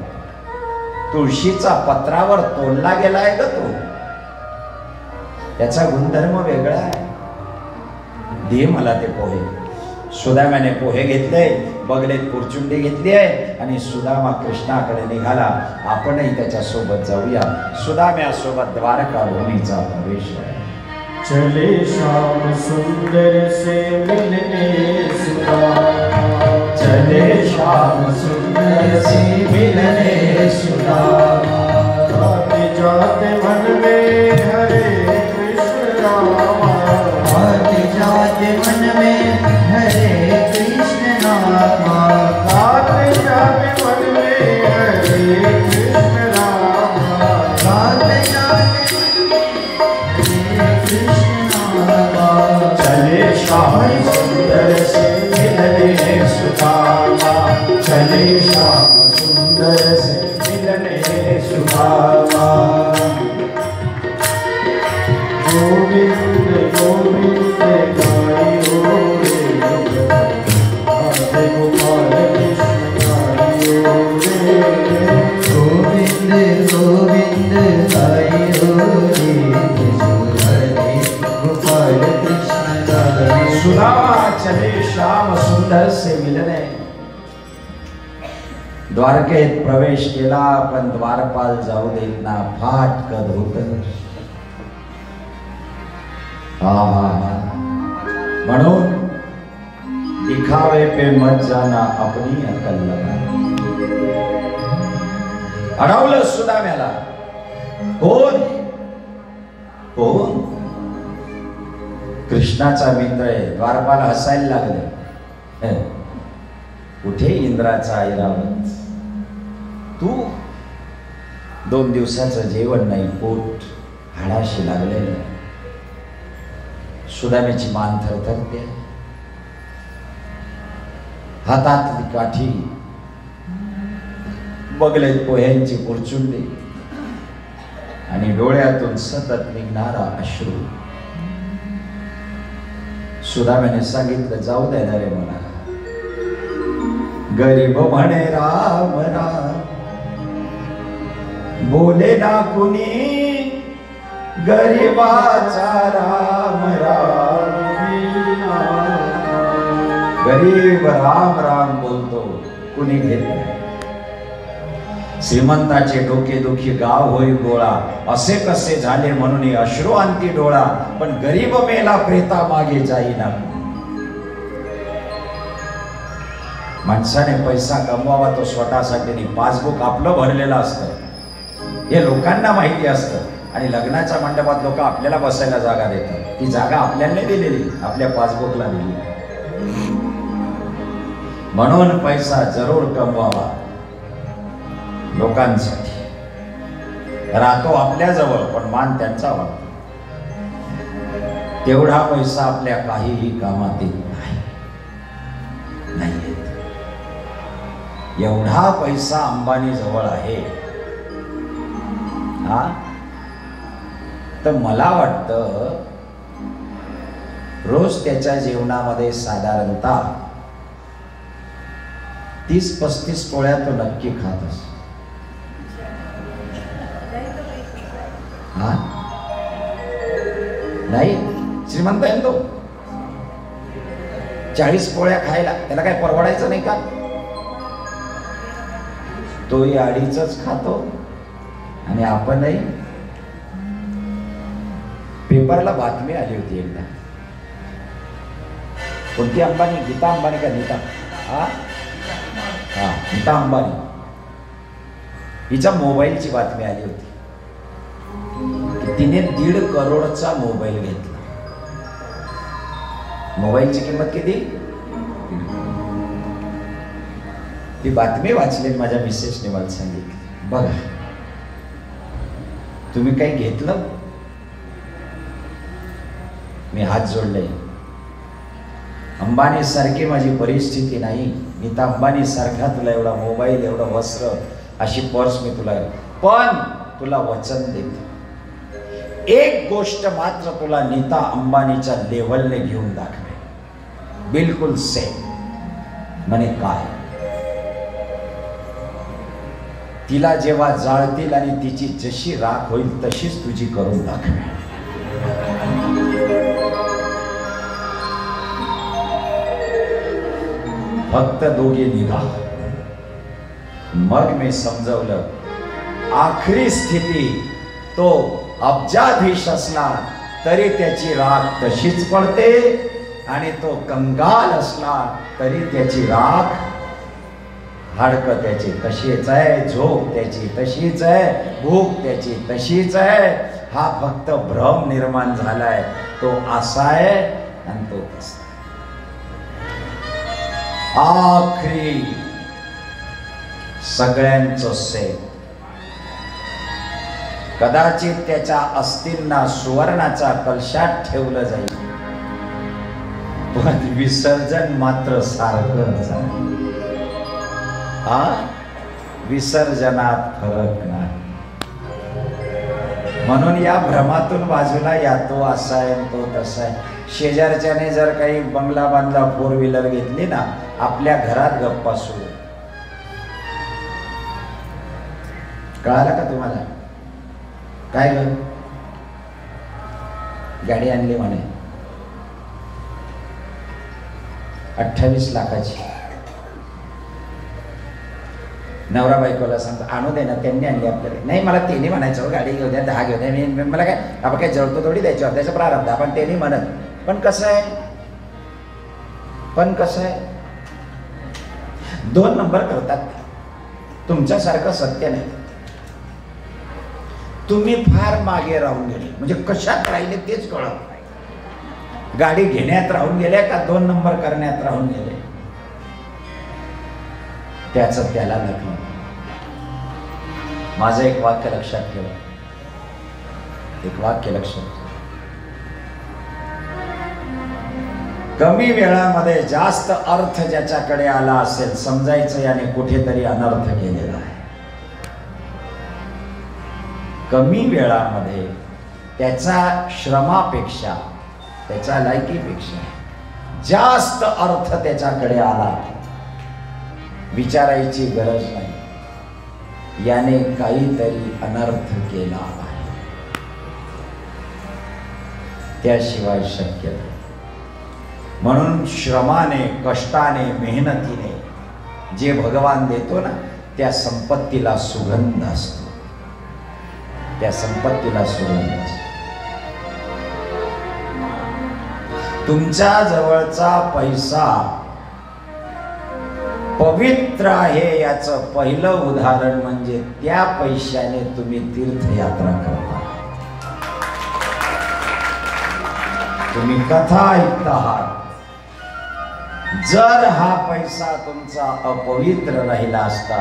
तुळशीचा पत्रावर तोडला गेलाय ग तो. त्याचा गुणधर्म वेगळा आहे. दे मला ते पोहे. सुदाम्याने पोहे घेतले, बगलेत पुरचुंडी घेतली आहे आणि सुदामा कृष्णाकडे निघाला. आपणही त्याच्या सोबत जाऊया. सुदाम्यासोबत द्वारका भूमीचा प्रवेश आहे. चले श्याम सुंदर से मिलने सुदामा, चले श्याम सुंदर से मिलने सुदामा. आते जाते मन में हरे कृष्ण नामा, आते जाते मन में हरे कृष्ण नामा, आते जाते मन में हरे कृष्ण नामा, आते जाते चले श्याम सुंदर से मिलने सुदामा, चले श्याम सुंदर से मिलने सुदामा. गोविंद गोविंद गायो रे, राधे गोपाल कृष्ण गायो रे. गोविंद गोविंद गायो रे, सुदामा चले श्याम सुंदर से मिलने. द्वारकेत प्रवेश केला, पण द्वारपाल जाऊ देत ना. फाटकत होत. म्हणून दिखावे पे मत जाना, अपनी अक्कल लगा. अडवलं सुदाम्याला. कोण? कोण? कृष्णाचा मित्र आहे. द्वारपाल हसायला लागले. कुठे इंद्राचा ऐरावत, तू 2 दिवसाचं जेवण नाही, पोट हाडाशी लागलेलं. सुदाम्याची मान थरथरते, हातातली काठी बगलेत पोह्यांची पुरचुंडी आणि डोळ्यातून सतत निघणारा अश्रू. सुदाम्याने सांगितलं, जाऊ दे ना रे मला. गरीब म्हणे राम राम, बोले ना कुणी गरीबाचा राम राम. गरीब राम राम बोलतो, कुणी घेत नाही. श्रीमंताचे डोकेदुखी गाव होई गोळा, असे कसे झाले म्हणून अश्रू आणती डोळा. पण गरीब मेला प्रेता मागे जाईना. माणसाने पैसा कमवावा तो स्वतःसाठी नाही, पासबुक आपलं भरलेलं असतं हे लोकांना माहिती असतं. आणि लग्नाच्या मंडपात लोक आपल्याला बसायला जागा देतात, ती जागा आपल्याला नाही दिलेली, आपल्या पासबुकला दिली. म्हणून पैसा जरूर कमवावा लोकांसाठी. राहतो आपल्याजवळ पण मान त्यांचा वाटतो. तेवढा पैसा आपल्या काहीही कामात येत नाही येत. एवढा पैसा अंबानी जवळ आहे हा, तर मला वाटतं रोज त्याच्या जीवनामध्ये साधारणतः 30-35 पोळ्या तो नक्की खात असतो. हा नाही, श्रीमंत आहे तो. 40 पोळ्या खायला त्याला काय परवडायचं नाही का? तोही 2.5च खातो आणि आपणही. पेपरला बातमी आली होती एकदा, कोणती अंबानी, गीता अंबानी का नीता, हा नीता अंबानी, हिच्या मोबाईलची बातमी आली होती की तिने 1.5 करोडचा मोबाईल घेतला. मोबाईलची किंमत किती? ती बातमी वाचली, माझ्या मिसेसने मला सांगितली, बघा तुम्ही काही घेतलं? मी हात जोडले. अंबानी सारखी माझी परिस्थिती नाही, नीता अंबानी सारखा तुला एवढा मोबाईल, एवढं वस्त्र, अशी पर्स मी तुला, पण तुला वचन देतो, एक गोष्ट मात्र तुला नीता अंबानीच्या लेवलने घेऊन दाखवे, बिलकुल सेम. म्हणे काय? तिला जेव्हा जाळतील आणि तिची जशी राख होईल तशीच तुझी करून दाखवे. फक्त दोघे निघा. मग मी समजवलं, आखरी स्थिती तो अब्जाधीश असला तरी त्याची राख तशीच पडते आणि तो कंगाल असला तरी त्याची राख, हाडकं त्याची तशीच आहे, झोप त्याची तशीच आहे, भूक त्याची तशीच आहे. हा फक्त भ्रम निर्माण झालाय, तो असा आहे आणि तो तसा. आखरी सगळ्यांचं सेम. कदाचित त्याच्या अस्थिंना सुवर्णाचा कलशात ठेवलं जाईल, पण विसर्जन मात्र सारखंच आहे. विसर्जनात फरक नाही. म्हणून या भ्रमातून बाजूला या, तो असा आहे तो तसा आहे. शेजारच्याने जर काही बंगला बांधला, 4 व्हीलर घेतली ना, आपल्या घरात गप्पा सुरू. कळालं का तुम्हाला? काय ग, गाडी आणली म्हणे 28 लाखाची. नवरा बायकोला सांगतो आणू दे ना, त्यांनी आणली आपल्याला. नाही मला त्यांनी म्हणायचं, गाडी घेऊ द्या, 10 घेऊ द्या. मी मला काय, आपण काय जळतो थोडी द्यायची, त्याचा प्रारब्ध आपण त्यांनी म्हणत. पण कसं आहे, 2 नंबर करतात. तुमच्यासारखं सत्य नाही. तुम्ही फार मागे राहून गेले, म्हणजे कशात राहिले तेच कळत नाही. गाडी घेण्यात राहून गेले का 2 नंबर करण्यात राहून गेले? त्याचं त्याला लग्न. माझं एक वाक्य लक्षात ठेवा, एक वाक्य लक्षात ठेवा. कमी वेळामध्ये जास्त अर्थ ज्याच्याकडे आला असेल, समजायचं याने कुठेतरी अनर्थ केलेला आहे. कमी वेळामध्ये त्याचा श्रमापेक्षा, त्याच्या लायकीपेक्षा जास्त अर्थ त्याच्याकडे आला, विचारायची गरज नाही, याने काहीतरी अनर्थ केला आहे. त्याशिवाय शक्य नाही. म्हणून श्रमाने, कष्टाने, मेहनतीने जे भगवान देतो ना, त्या संपत्तीला सुगंध असतो, त्या संपत्तीला सुगंध असतो. तुमच्या जवळचा पैसा पवित्र आहे याचं पहिलं उदाहरण म्हणजे त्या पैशाने तुम्ही तीर्थयात्रा करता, तुम्ही कथा ऐकता आहात. जर हा पैसा तुमचा अपवित्र राहिला असता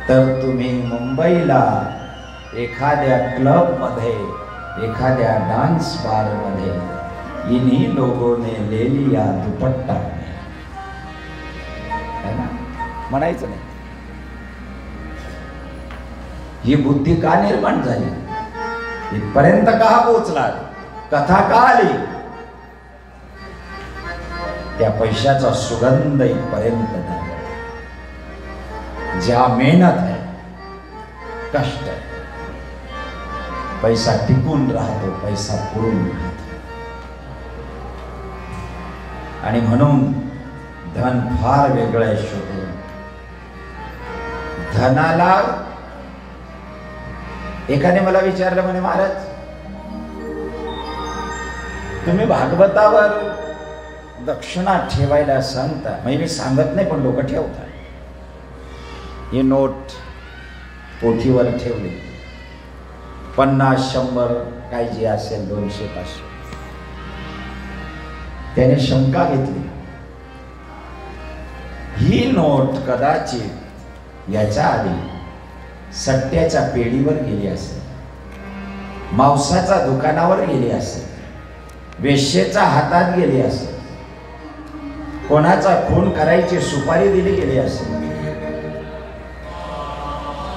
तर तुम्ही मुंबईला एखाद्या क्लबमध्ये, एखाद्या डान्स बारमध्ये इन्हीं लोगों ने ले लिया दुपट्टा म्हणायचं नाही. ही बुद्धी का निर्माण झाली, इथपर्यंत का पोहोचला, कथा का आली? त्या पैशाचा सुगंध इथपर्यंत नाही. ज्या मेहनत आहे, कष्ट आहे, पैसा टिकून राहतो, पैसा पुरून राहतो. आणि म्हणून धन फार वेगळं शोधून धनाला. एकाने मला विचारलं, म्हणे महाराज तुम्ही भागवतावर दक्षिणा ठेवायला सांगता. म्हणजे मी सांगत नाही, पण लोक ठेवतात. ही नोट पोथीवर ठेवली, 50, 100 काय जे असेल, 200, 500. त्याने शंका घेतली, ही नोट कदाचित याच्या आधी सट्ट्याच्या पेढीवर गेली असेल, मांसाच्या दुकानावर गेली असेल, वेश्येच्या हातात गेली असेल, कोणाचा खून करायची सुपारी दिली गेली असेल.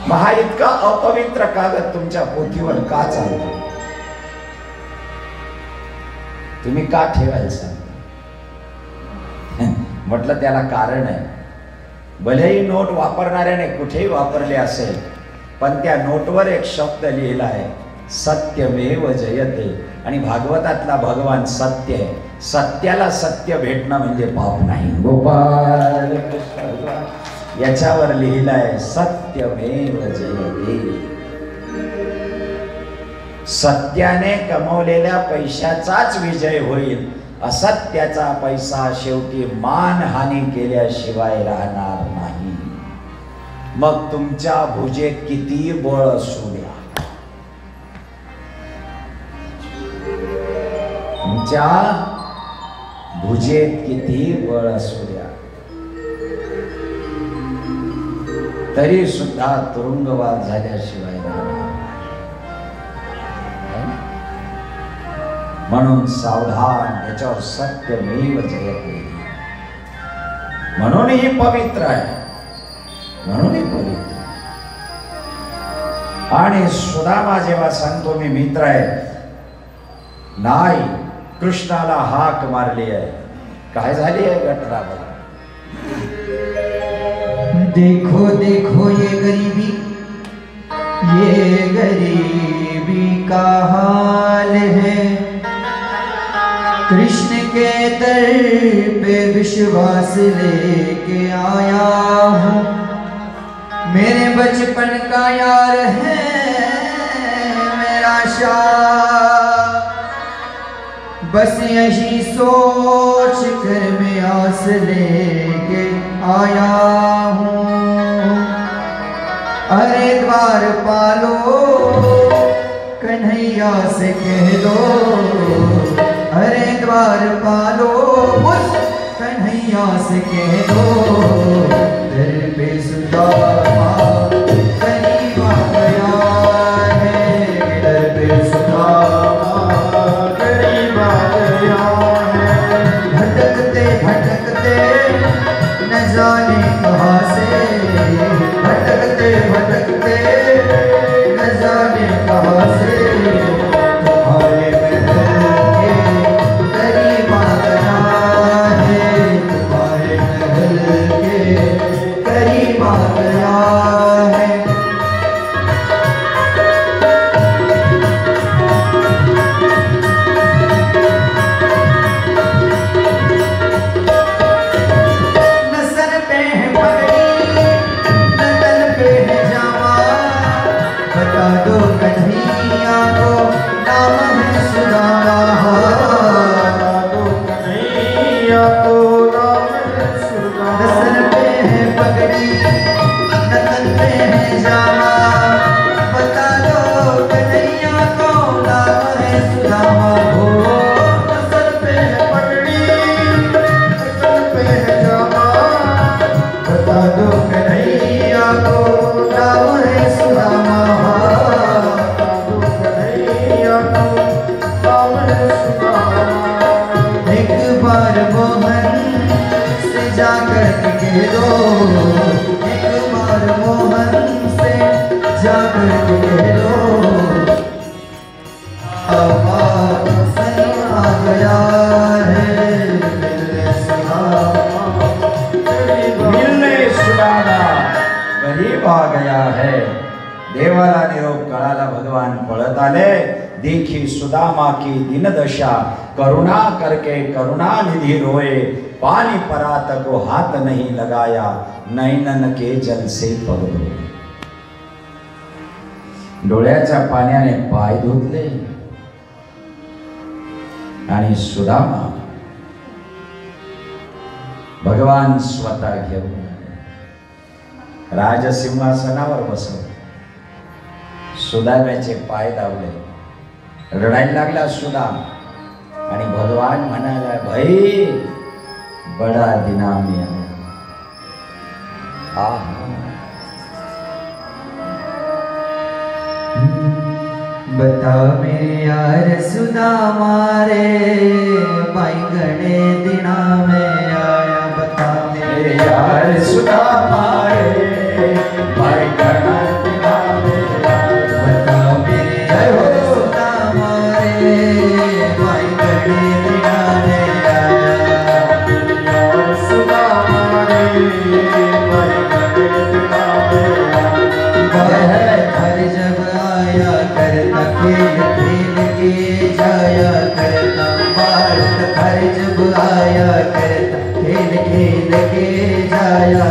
महा इतका अपवित्र कागद तुमच्या पोथीवर का चालतो? तुम्ही का ठेवायला सांगता? म्हटलं त्याला कारण आहे. भलेही नोट वापरणाऱ्याने कुठेही वापरले असेल, पण त्या नोटवर एक शब्द लिहिला आहे, सत्यमेव जयते. आणि भागवतातला भगवान सत्य आहे. सत्याला सत्य भेटणं म्हणजे पाप नाही. गोपाल याच्यावर लिहिलं आहे, सत्यमेव जयते. सत्याने कमवलेल्या पैशाचाच विजय होईल. असत्याचा पैसा शेवटी मानहानी केल्याशिवाय राहणार नाही. मग तुमच्या भुजेत किती बळ असू द्या, तुमच्या भुजेत किती बळ असू द्या, तरी सुद्धा तुरुंगवास झाल्याशिवाय राहणार. म्हणून सावधान, याच्यावर सत्यमेव जयते. म्हणून ही पवित्र आहे, म्हणून ही पवित्र. आणि सुदामा जेव्हा सांगतो मी मित्र आहे, नाही, कृष्णाला हाक मारली आहे. काय झाली आहे घटना बघा. देखो देखो ये गरीबी का हाल है. कृष्ण के दर पे विश्वास लेके आया हूँ. मेरे बचपन का यार है मेरा शाह. बस यही सोच कर मैं आस लेके आया हूँ. अरे द्वार पालो कन्हैया से कह दो. अरे द्वार पालो उस कन्हैया से कह दो. सुदामा करीब आ गया है, दर पे सुदामा करीब आ गया है। भटकते भटकते न जाने कहाँ से, भटकते भटकते न जाने कहाँ से, तुम्हारे महल के करीब आ गया है, तुम्हारे महल के करीब आ गया है। न सर पे है पगड़ी, न तन पे है जामा, बता दो कन्हैया को नाम है सुदामा, बता दो कन्हैया को नाम है सुदामा। न सर पे है पगड़ी, न तन पे है जामा, बता दो कन्हैया को नाम है सुदामा। हो न सर पे है पगड़ी, न तन पे है जामा, बता दो कन्हैया को नाम है सुदामा, बता दो कन्हैया को नाम है सुदामा। एक बार मोहन से जाकर कह दो, एक बार मोहन से जाकर कह दो, अब सन आ गया है, मिलने सुदामा मिलने सुदामा गरीब आ गया है। देवाला निरोप कळाला, भगवान पळत आले, देखी सुदामा की दिन दशा, करुणा करके करुणा निधि रोए, पानी परात को हाथ नहीं लगाया, नैनन के जल से पग धोए। डोळ्याच्या पाण्याने पाय धुतले आणि सुदामा भगवान स्वतः घेऊन राजसिंहासनावर बसवले, सुदाम्याचे पाय दावले, रडायला लागला सुदाम आणि भगवान म्हणाला, भाई बडा दिना मी आया। बता मेरे यार सुदामा रे, भाई घने दिना में आया। बता मेरे यार सुदामा रे, भाई घना दिना में आया। बता मेरे यार सुदामा रे, भाई घने दिना में आया। यार सुदामा रे, भाई घने दिना में आया। घर जब आया करता खेल खेल के जाया करता, बालक घर जब आया करता खेल खेल के जाया।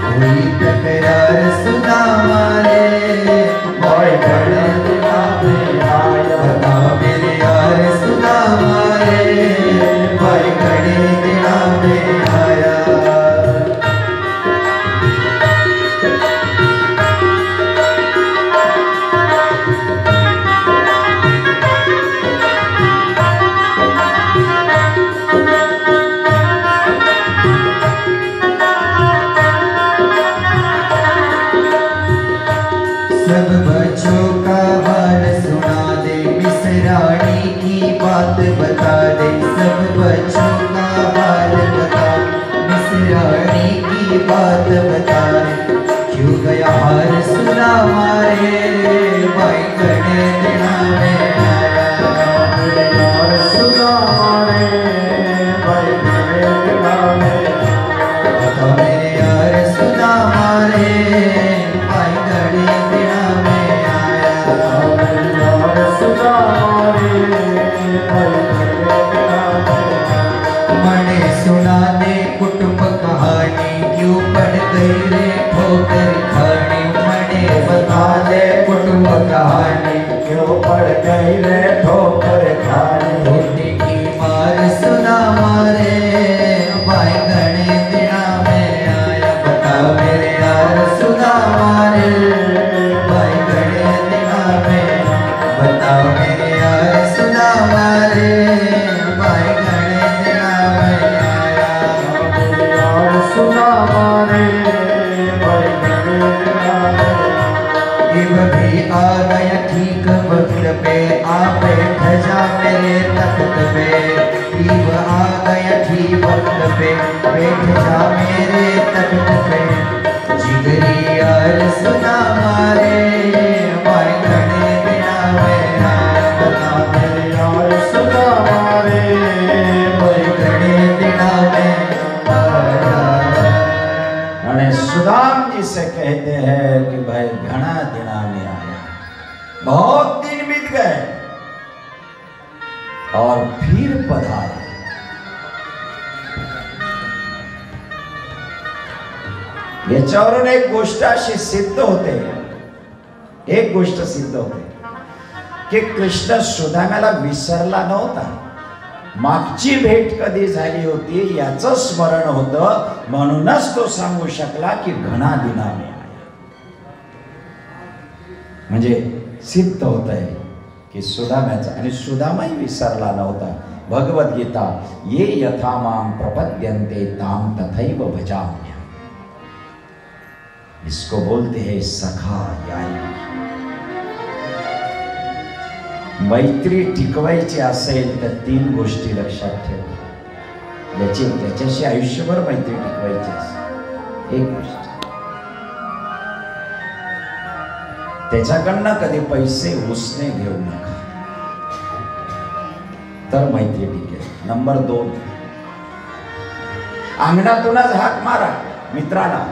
हुई तकरार सुदामा रे, भाई घने दिना में आया। बता मेरे यार सुदामा रे, भाई घने दिना में आया। सब बच्चों का हाल सुना दे, मिसरानी की बात बता दे। सब बच्चों का हाल बता, मिसरानी की बात बता दे। क्यों गया हार सुदामा रे, भाई घने दिना में आया। यार सुदामा रे, भाई घने दिना में आया। बता मेरे यार सुदामा रे, भाई घने दिना में आया। यार सुदामा रे, भाई घने दिना में आया। मने सुना दे कुटुंब कहानी, क्यों पड़ गई रे ठोकर खानी। मने बता दे कुटुंब कहानी, क्यों पड़ गई रे ठोकर खानी। छोटी की मार सुदामा रे, भाई घने दिना में आया। बता मेरे यार सुदामा रे, भाई घने दिना में। बता मेरे यार सुदामा रे, भाई घने दिना में आया। यार सुदामा रे, भाई सुदाम जी से कहते हैं कि भाई घना दिना में आया, बहुत दिन बीत गए और फिर पधारा। याच्यावरून एक गोष्ट अशी सिद्ध होते, एक गोष्ट सिद्ध होते की कृष्ण सुदाम्याला विसरला नव्हता. मागची भेट कधी झाली होती याचं स्मरण होतं, म्हणूनच तो सांगू शकला की घना दिना में आया. म्हणजे सिद्ध होत आहे की सुदाम्याचा, आणि सुदामाही विसरला नव्हता. भगवद्गीता ये यथा माम प्रपद्यन्ते ताम तथैव भजाम्यहम्. इसको बोलते हैं सखा याई. मैत्री टिकवायची असेल तर 3 गोष्टी लक्षात ठेव. त्याच्याशी आयुष्यभर मैत्री टिकवायची असेल, एक गोष्ट, त्याच्याकडनं कधी पैसे उसने घेऊ नका, तर मैत्री टिकेल. नंबर 2, अंगणातूनच हाक मारा मित्राला.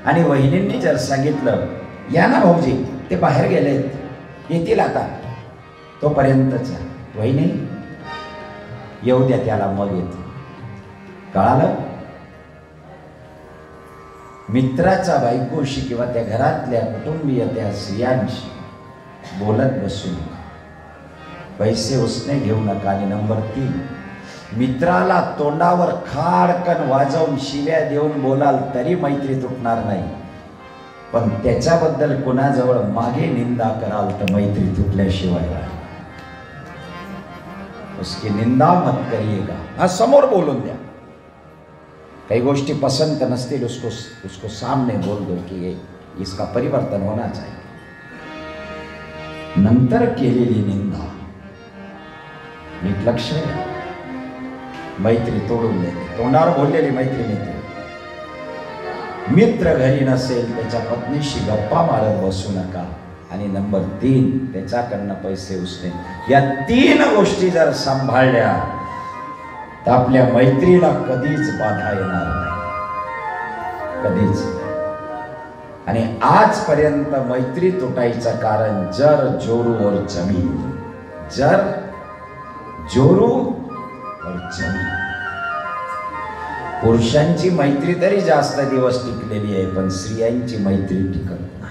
आणि वहिनींनी जर सांगितलं या ना भाऊजी, ते बाहेर गेलेत, येतील आता, तोपर्यंतचा वहिनी येऊ द्या त्याला, मग येतो. कळालं? मित्राच्या बायकोशी किंवा त्या घरातल्या कुटुंबीय त्या स्त्रियांशी बोलत बसू नका, पैसे उसने घेऊ नका. आणि नंबर 3, मित्राला तोंडावर खाडकन वाजवून शिव्या देऊन बोलाल तरी मैत्री तुटणार नाही, पण त्याच्याबद्दल कोणाजवळ मागे निंदा कराल तर मैत्री तुटल्याशिवाय राहील. उसकी निंदा मत करिएगा. हा, समोर बोलून द्या. काही गोष्टी पसंत नसतील, उसको सामने बोल दो कि ये इसका परिवर्तन होना चाहिए. नंतर केलेली निंदा नीट लक्ष आहे, मैत्री तोडून देते. तोंडावर बोललेली मैत्री मित्र. मित्र घरी नसेल त्याच्या पत्नीशी गप्पा मारत बसू नका. आणि नंबर 3, त्याच्याकडनं पैसे उसने. या 3 गोष्टी जर सांभाळल्या तर आपल्या मैत्रीला कधीच बाधा येणार नाही, कधीच. आणि आजपर्यंत मैत्री तुटायचं कारण जर जोरू और जमी, जर जोरू और जमी. पुरुषांची मैत्री तरी जास्त दिवस टिकलेली आहे, पण स्त्रियांची मैत्री टिकत नाही.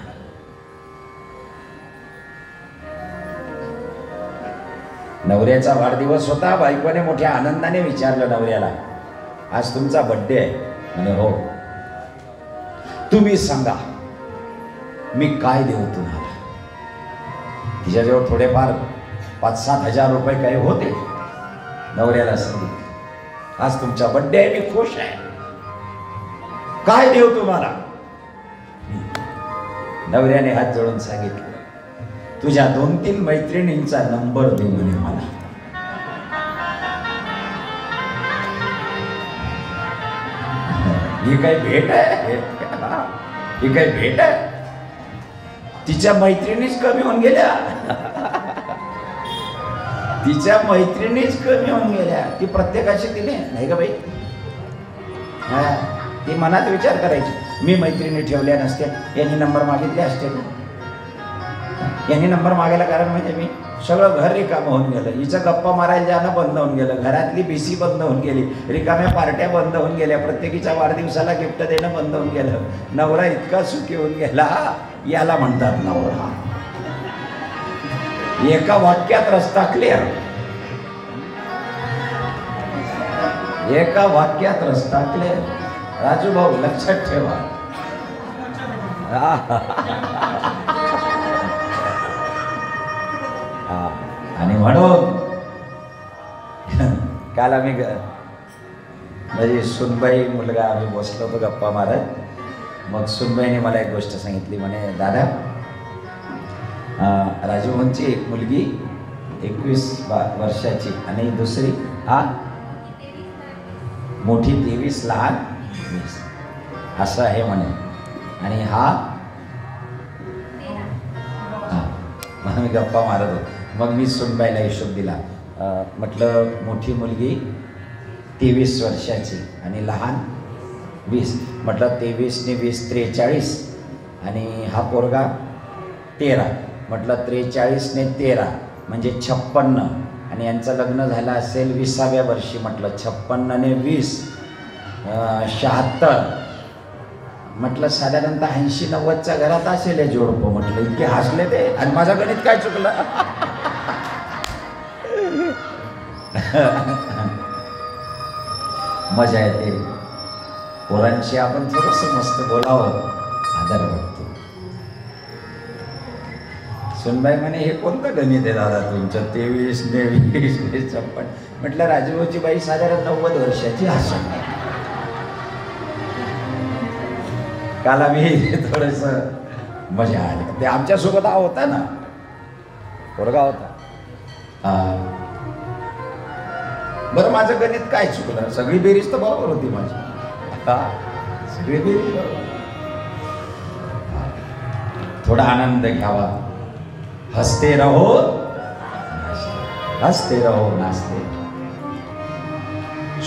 नवऱ्याचा वाढदिवस होता, बायकोने मोठ्या आनंदाने विचारलं नवऱ्याला, आज तुमचा बर्थडे आहे? म्हणे हो. तुम्ही सांगा मी काय देऊ तुम्हाला. तिच्याजवळ थोडेफार 5-7 हजार रुपये काही होते. नवऱ्याला सांगितलं आज तुमचा बर्थडे आहे, मी खुश आहे, काय देऊ तुम्हाला. नवऱ्याने हात जोडून सांगितलं तुझ्या 2-3 मैत्रिणींचा नंबर दे म्हणे मला. ही काही भेट आहे? ही काही भेट आहे? तिच्या मैत्रिणीच कमी होऊन गेल्या, तिच्या मैत्रिणीच कमी होऊन गेल्या. ती प्रत्येकाशी दिली नाही का बाई? ती मनात विचार करायची, मी मैत्रिणी ठेवल्या नसत्या, यांनी नंबर मागितले असते. यांनी नंबर मागायला कारण म्हणजे मी सगळं घर रिकामं होऊन गेलं. हिचं गप्पा मारायला जाणं बंद होऊन गेलं, घरातली बीसी बंद होऊन गेली, रिकाम्या पार्ट्या बंद होऊन गेल्या, प्रत्येकीच्या वाढदिवसाला गिफ्ट देणं बंद होऊन गेलं. नवरा इतका सुखी होऊन गेला, याला म्हणतात नवरा. एका वाक्यात रस्ता क्लिअर, एका वाक्यात रस्ता क्लिअर. राजू भाऊ लक्षात ठेवा. आणि म्हणून काल आम्ही म्हणजे सुनबाई मुलगा आम्ही बसलो होतो गप्पा मारत. मग सुनबाईने मला एक गोष्ट सांगितली, म्हणे दादा राजूभाऊंची एक मुलगी 21 वर्षाची आणि दुसरी मोठी 23, लहान 20 असं आहे म्हणे. आणि मग मी गप्पा मारत होतो. मग मी सुनबाईला हिशोब दिला, म्हटलं मोठी मुलगी 23 वर्षाची आणि लहान 20. म्हटलं 23 ने 20 43 आणि हा पोरगा 13. म्हटलं 43 ने 13 म्हणजे 56 आणि यांचं लग्न झालं असेल 20व्या वर्षी. म्हटलं 56 ने 20 76. म्हटलं साधारणतः 80-90च्या घरात असेल हे जोडपं. म्हटलं इतके हसले ते आणि माझं गणित काय चुकलं. मजा येते पोरांशी आपण थोडंसं मस्त बोलावं, आदर वाटतो. सुनबाई म्हणे हे कोणतं गणित आहे दादा तुमचं 23 ने 20 ने 56. म्हटलं राजूभाऊची बाई साधारण 90 वर्षाची असेल. काल आम्ही थोडस मजा आली. ते आमच्यासोबत हा होता ना, पोरगा होता. बरं माझं गणित काय चुकलं? सगळी बेरीज तर बरोबर होती माझी. सगळी बेरीज बरोबर. थोडा आनंद घ्यावा. हसते रहो हसते रहो नाचते.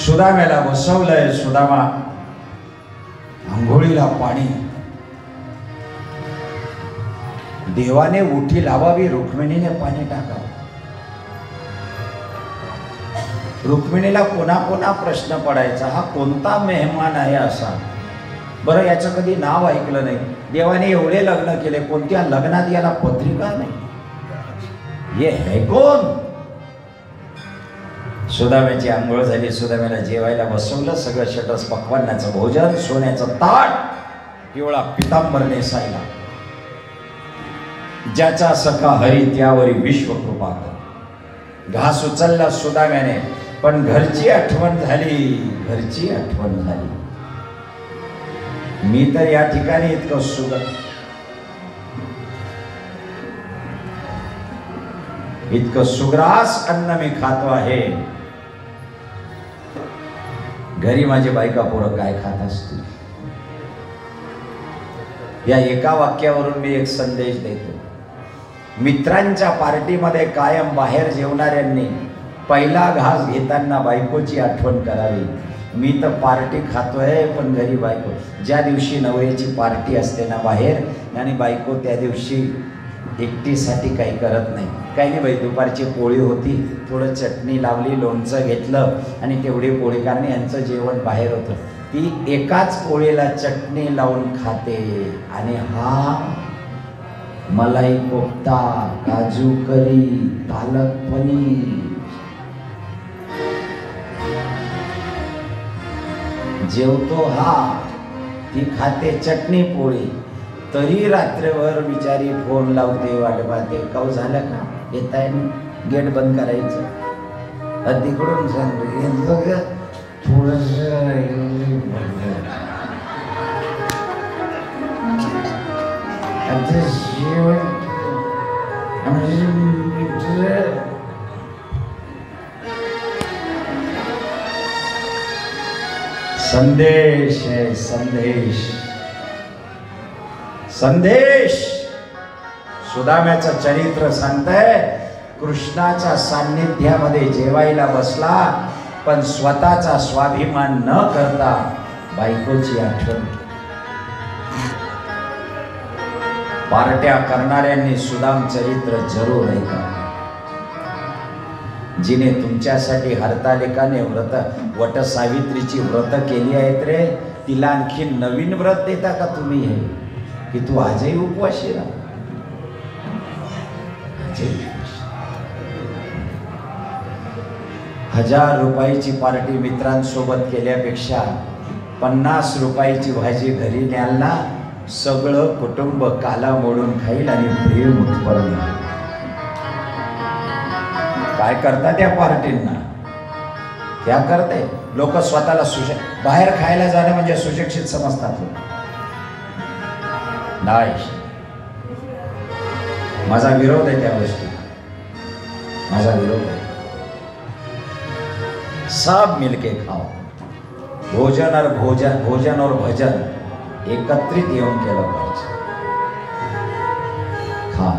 सुदाम्याला बसवलंय. सुदामा आंघोळीला पाणी. देवाने उठी लावावी, रुक्मिणीने पाणी टाकावं. रुक्मिणीला पुन्हा प्रश्न पडायचा, हा कोणता मेहमान आहे असा. बरं याचं कधी नाव ऐकलं नाही. देवाने एवढे लग्न केले, कोणत्या लग्नात याला पत्रिका नाही. ये है कोण? सुदाम्याची आंघोळ झाली. सुदाम्याला जेवायला बसवलं. सगळं षटस पक्वान्नाचं भोजन, सोन्याचं ताट, पिवळा पितांबर नेसायला. ज्याचा सखा हरी त्यावरी विश्व कृपा कर. घास उचलला सुदाम्याने, पण घरची आठवण झाली. घरची आठवण झाली. मी तर या ठिकाणी इतकं सुग्रास अन्न मी खातो आहे. घरी माझी बायका पोरं काय खात असतील. या एका वाक्यावरून मी एक संदेश देतो. मित्रांच्या पार्टीमध्ये कायम बाहेर जेवणाऱ्यांनी पहिला घास घेताना बायकोची आठवण करावी. मी तर पार्टी खातोय पण घरी बायको. ज्या दिवशी नवऱ्याची पार्टी असते ना बाहेर, आणि बायको त्या दिवशी एकटीसाठी काही करत नाही. काही नाही बाई, दुपारची पोळी होती, थोडं चटणी लावली, लोणचं घेतलं आणि तेवढी पोळी. कारण यांचं जेवण बाहेर होतं. ती एकाच पोळीला चटणी लावून खाते. आणि हा मलाई कोफ्ता, काजू करी, पालक पनीर. जेवतो हा, ती खाते चटणी पोळी. तरी रात्रभर बिचारी फोन लावते, वाट पाहते. काऊ झालं का? येत आहे ना, गेट बंद करायचं. तिकडून सांगतो थोडस संदेश है, संदेश संदेश. सुदाम्याचं चरित्र सांगतंय. कृष्णाच्या सान्निध्यामध्ये जेवायला बसला, पण स्वतःचा स्वाभिमान न करता बायकोची आठवण. पार्ट्या करणाऱ्यांनी सुदाम चरित्र जरूर ऐका. जिने तुमच्यासाठी हरतालिकाने वटसावित्रीची व्रत केली आहेत रे, तिला आणखी नवीन व्रत देता का तुम्ही हे, की तू आजही उपवाशी राहा. 1000 रुपयाची पार्टी मित्रांसोबत केल्यापेक्षा 50 रुपयाची भाजी घरी न्याल ना, सगळं कुटुंब काला मोडून खाईल आणि प्रेम उत्पन्न. काय करता त्या पार्टींना? क्या करते लोक स्वतःला बाहेर खायला जाणं म्हणजे सुशिक्षित समजतात. नाही, माझा विरोध आहे त्या गोष्टी, माझा विरोध आहे. सब मिलके खाओ. भोजन और भजन एकत्रित येऊन केलं पाहिजे. खा.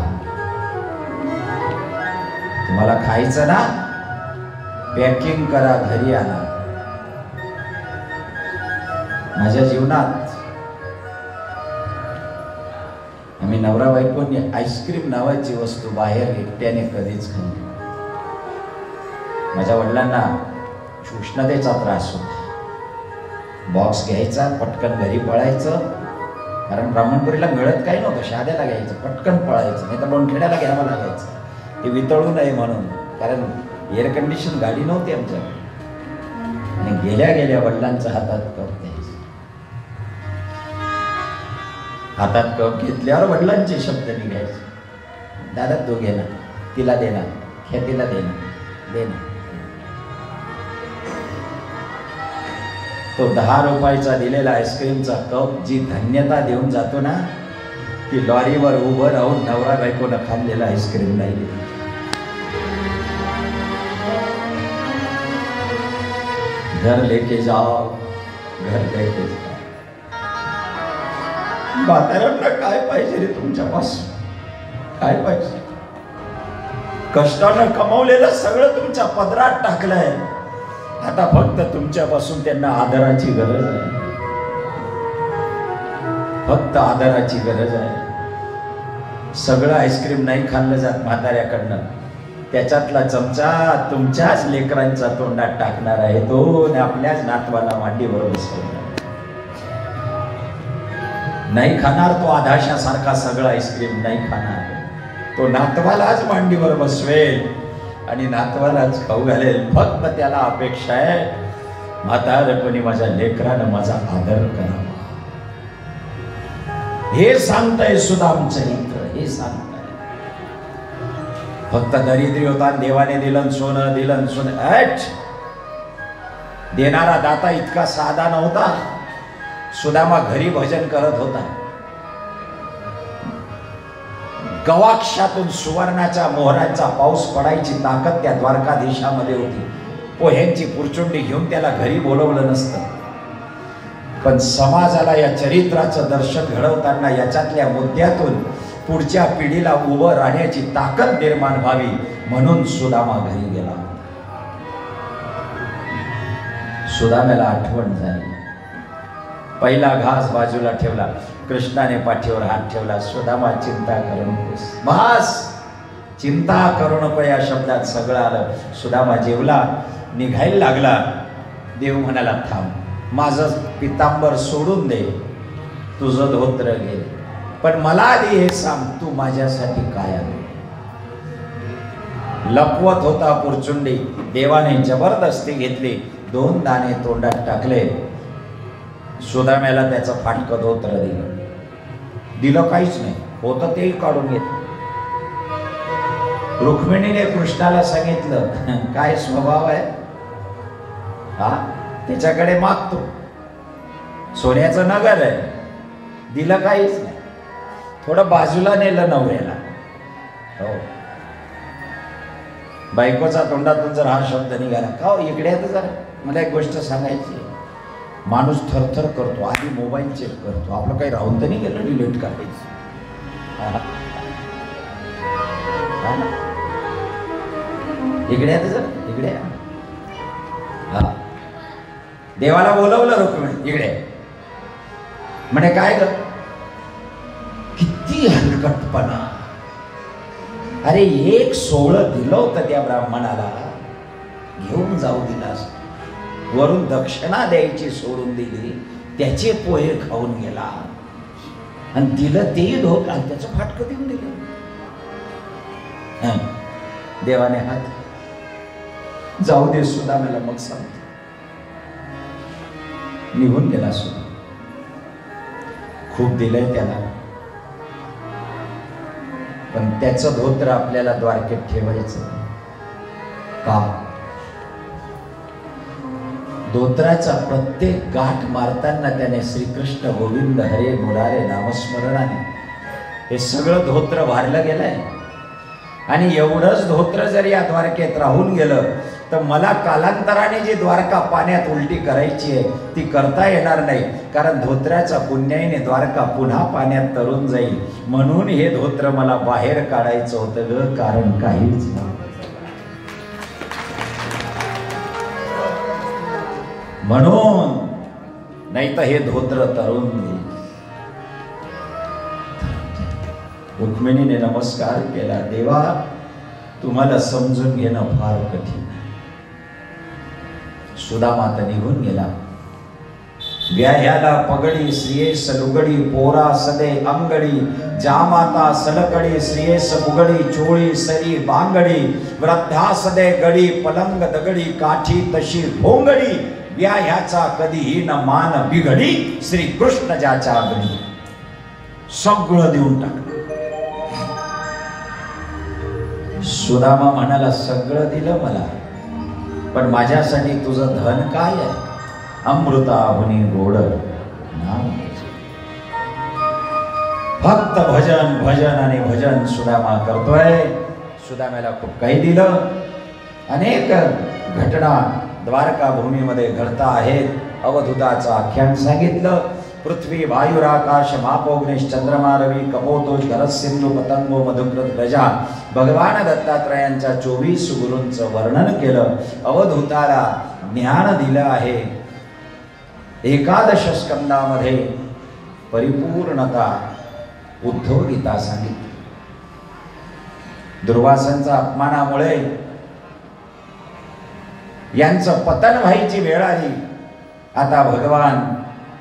तुम्हाला खायचं ना, पॅकिंग करा, घरी आणा. माझ्या जीवनात आम्ही नवरा बायकोनी आईस्क्रीम नावाची वस्तू बाहेर एकट्याने कधीच खाल्ली. माझ्या वडिलांना उष्णतेचा त्रास होता. बॉक्स घ्यायचा, पटकन घरी पळायचं, कारण ब्राह्मणपुरीला मिळत काही नव्हतं, शाद्याला घ्यायचं, पटकन पळायचं, नाही तर लोणखेड्याला घ्यावं लागायचं ते वितळू नये म्हणून, कारण एअर कंडिशन गाडी नव्हती आमच्याकडे. आणि गेल्या गेल्या वडिलांच्या हातात कप द्यायचं. हातात कप घेतल्यावर वडिलांचे शब्द निघायचे, दादा तो घे ना, तिला देणार, खेतीला देणार, देणार. तो 10 रुपयाचा दिलेला आईस्क्रीमचा कप जी धन्यता देऊन जातो ना, ती लॉरीवर उभं राहून नवरा बायकोनं खाल्लेला आईस्क्रीम नाही. घर लेके जाओ, घर लेके जाओ. म्हाताऱ्यांना काय पाहिजे रे तुमच्यापासून? काय पाहिजे? कष्टानं कमवलेलं सगळं तुमच्या पदरात टाकलंय. आता फक्त तुमच्यापासून त्यांना आदराची गरज आहे, फक्त आदराची गरज आहे. सगळं आईस्क्रीम नाही खाल्लं जात म्हाताऱ्याकडनं, त्याच्यातला चमचा तुमच्याच लेकरांच्या तोंडात टाकणार आहे तो, आणि आपल्याच नातवाला मांडीवर बसवणार. नाही खाणार तो आधाशासारखा सगळं आईस्क्रीम नाही खाणार, तो नातवालाच मांडीवर बसवेल आणि नातवालाच खाऊ घालेल. फक्त त्याला अपेक्षा आहे म्हातारपणी माझ्या लेकरानं माझा आदर करावा. हे सांगताय सुदाम चरित्र, हे सांगताय. फक्त दरिद्री होता, देवाने दिलं सोनं, दिलं सोनं. देणारा दाता इतका साधा नव्हता. सुदामा घरी भजन करत होता. गवाक्षातून सुवर्णाच्या मोहरांचा पाऊस पडायची ताकद त्या द्वारकाधीशामध्ये होती. पोह्यांची पुरचुंडी घेऊन त्याला घरी बोलवलं नसतं, पण समाजाला या चरित्राचं दर्शन घडवताना याच्यातल्या मुद्द्यातून पुढच्या पिढीला उभं राहण्याची ताकद निर्माण व्हावी म्हणून सुदामा घरी गेला. सुदाम्याला आठवण झाली. पहिला घास बाजूला ठेवला, कृष्णाने पाठीवर हात ठेवला. सुदामा चिंता करू नकोस, बस चिंता करू नको या शब्दात सगळं आलं. सुदामा जेवला, निघायला लागला. देव म्हणाला थांब, माझं पितांबर सोडून दे, तुझं धोत्र घे, पण मला आधी हे सांग तू माझ्यासाठी काय आहे. लपवत होता पुरचुंडी. देवाने जबरदस्ती घेतली, 2 दाणे तोंडात टाकले. सुदाम्याला त्याचं फाटकं धोत्र दिलं. दिलं काहीच नाही, होतं तेही काढून घेतलं. रुक्मिणीने कृष्णाला सांगितलं काय स्वभाव आहे हा, त्याच्याकडे मागतो, सोन्याचं नगर आहे. दिलं काहीच नाही, थोडं बाजूला नेलं नवऱ्याला. हो, बायकोचा तोंडातून जर हा शब्द निघाला, का हो इकडे तर जरा मला एक गोष्ट सांगायची. माणूस थरथर करतो, आधी मोबाईल चेक करतो, आपलं काही राहून तर नाही गेलं डिलीट करायचं. इकडे आहे जर इकडे. हा, देवाला बोलवलं रुक्मिणी, इकडे म्हणे काय ग, किती हलकटपणा. अरे 1 सोळं दिलं होतं त्या ब्राह्मणाला, घेऊन जाऊ दिलास, वरून दक्षिणा द्यायची सोडून दिली, त्याचे पोहे खाऊन गेला, आणि दिलं तेही धोका, त्याचं फाटकं देऊन दिलं. देवाने हात जाऊ दे सुदाम्याला, मग सांगतो. निघून गेला सुद्धा. खूप दिलंय त्याला, पण त्याचं धोत्र आपल्याला द्वारकेत ठेवायचं का? धोत्राचा प्रत्येक गाठ मारताना त्याने श्रीकृष्ण गोविंद हरे मुरारे नामस्मरणाने हे सगळं धोत्र वारलं गेलंय. आणि एवढंच धोत्र जर या द्वारकेत राहून गेलं तर मला कालांतराने जी द्वारका पाण्यात उलटी करायची आहे ती करता येणार नाही, कारण धोत्राच्या पुण्याईने द्वारका पुन्हा पाण्यात तरून जाईल. म्हणून हे धोत्र मला बाहेर काढायचं होतं ग, कारण काहीच नाही. म्हणून नाही तर हे धोत्र तरुण देईल. रुक्मिणीने नमस्कार केला. देवा, तुम्हाला समजून घेणं फार कठीण आहे. सुदामा तर निघून गेला. व्याह्याला पगडी श्रियेस लुगडी पोरा सदे अंगडी जामाता सलकडी श्रियेस बुगडी चोळी सरी बांगडी वृद्धा सदे गडी पलंग दगडी काठी तशी भोंगडी व्याह्याचा कधीही न मान बिघडी श्री कृष्ण ज्याच्या गडी. सगळं देऊन टाकलं. सुदामा म्हणाला, सगळं दिलं मला, पण माझ्यासाठी तुझं धन काय आहे? अमृताहुनी गोड नाम. फक्त भजन भजन आणि भजन सुदामा करतोय. सुदाम्याला खूप काही दिलं. अनेक घटना द्वारका भूमीमध्ये घडता आहेत. अवधूताचं आख्यान सांगितलं. पृथ्वी वायुराकाश मापोग्निश चंद्रमा रवी कपोतोष गरज सिंधू पतंगो मधुकृत गजा. भगवान दत्तात्रयांच्या 24 गुरूंचं वर्णन केलं. अवधूताला ज्ञान दिलं आहे. 11 स्कंदामध्ये परिपूर्णता उद्धव गीता सांगितली. दुर्वासांच्या अपमानामुळे यांचं पतन व्हायची वेळ आली. आता भगवान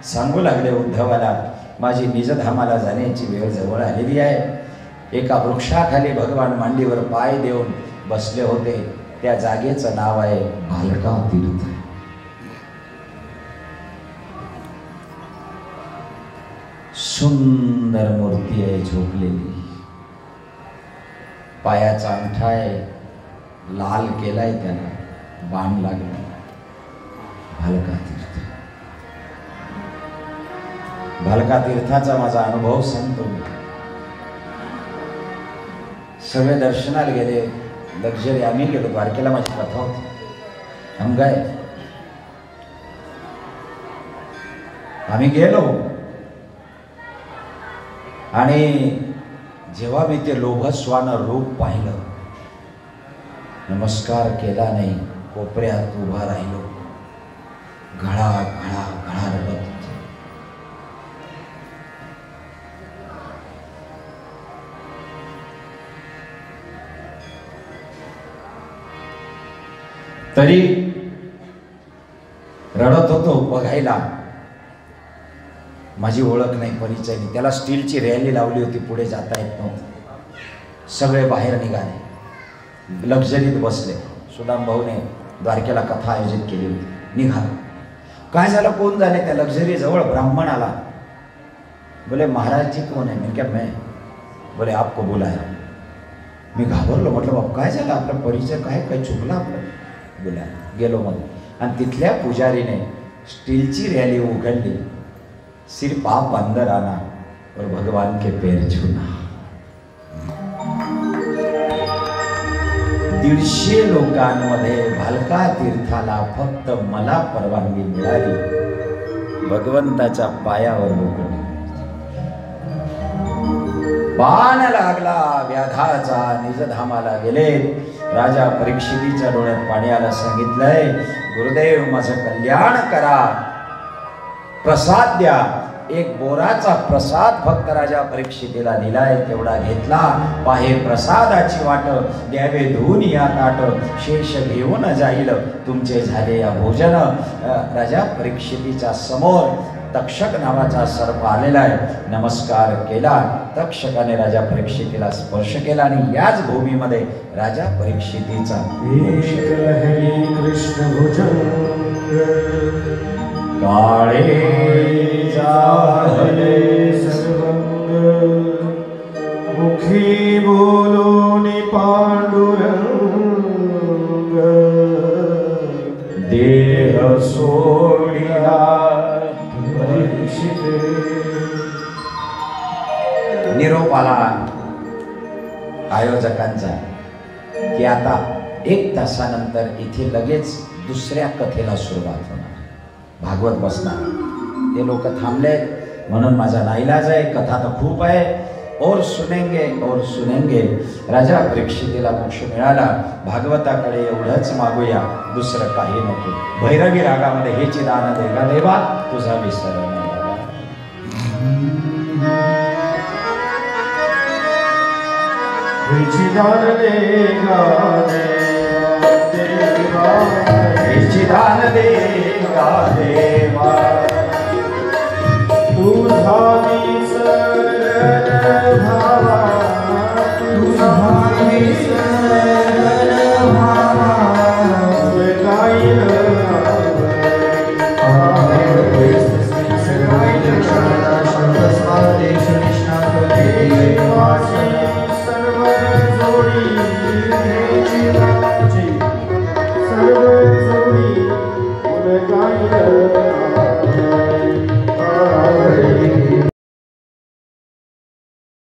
सांगू लागले उद्धवाला, माझी निजधामाला जाण्याची वेळ जवळ आलेली आहे. एका वृक्षाखाली भगवान मांडीवर पाय देऊन बसले होते. त्या जागेचं नाव आहे भालका तीर्थ. सुंदर मूर्ती आहे झोपलेली. पायाचा अंगठा आहे, लाल केलाय त्याला, बाण लागला. भालका तीर्थ. भालका तीर्थाचा माझा अनुभव सांगतो मी. सगळे दर्शनाला गेले. लक्झरी आम्ही गेलो. द्वारकेला माझी कथा होती. आमगाय आम्ही गेलो आणि जेव्हा मी ते लोभस्वान रूप पाहिलं, नमस्कार केला नाही, कोपऱ्यात उभा राहिलो. घळा घळा घळा रडत होते. तरी रडत होतो. बघायला माझी ओळख नाही, परिचय नाही. त्याला स्टीलची रॅली लावली होती. पुढे जाता येत नव्हतं. सगळे बाहेर निघाले. लक्झरीत बसले. सुदाम भाऊने द्वारकेला कथा आयोजित केली होती. निघालो. काय झालं, कोण झाले? त्या लक्झरी जवळ ब्राह्मण आला. बोले महाराज जी कौन है? मैं क्या मैं? बोले आपको बुलाया. मी घाबरलो. म्हटलं बाप काय झालं? आपला परिचय काय चुकला आपलं? बोला. गेलो मग. आणि तिथल्या पुजारीने स्टीलची रॅली उघडली. सिर्फ आप अंदर आना और भगवान के पैर छूना. 150 लोकांमध्ये भालका तीर्थाला फक्त मला परवानगी मिळाली. भगवंताच्या पायावर लोक. बाण लागला व्याधाचा. निजधामाला गेले. राजा परीक्षितीच्या डोळ्यात पाणी आलं. सांगितलंय, गुरुदेव माझं कल्याण करा, प्रसाद द्या. एक बोराचा प्रसाद फक्त राजा परीक्षितीला दिलाय. तेवढा घेतला. पाहे प्रसादाची वाट, द्यावे धुवून या ताट. शेष घेऊन जाईल तुमचे झाले या भोजन. राजा परीक्षितीच्या समोर तक्षक नावाचा सर्प आलेला आहे. नमस्कार केला. तक्षकाने राजा परीक्षितीला स्पर्श केला आणि याच भूमीमध्ये राजा परीक्षितीचा कृष्ण भुजंग काळे जाहले सर्वंग मुखी बोलोनी पांडुरंग देह सोडिला. निरोप आला आयोजकांचा की आता 1 तासानंतर इथे लगेच दुसऱ्या कथेला सुरुवात होणार. भागवत बसणार. ते लोक थांबले म्हणून माझा नाईलाज आहे. कथा तर खूप आहे. और सुनेंगे. राजा परीक्षितीला मोक्ष मिळाला. भागवताकडे एवढंच मागूया, दुसरं काही नको. भैरवी रागामध्ये हे चिदान देगा देवा तुझा विसर नाही बाबा. विचिदान देगा देवा, चिदान देगा देवा तुझा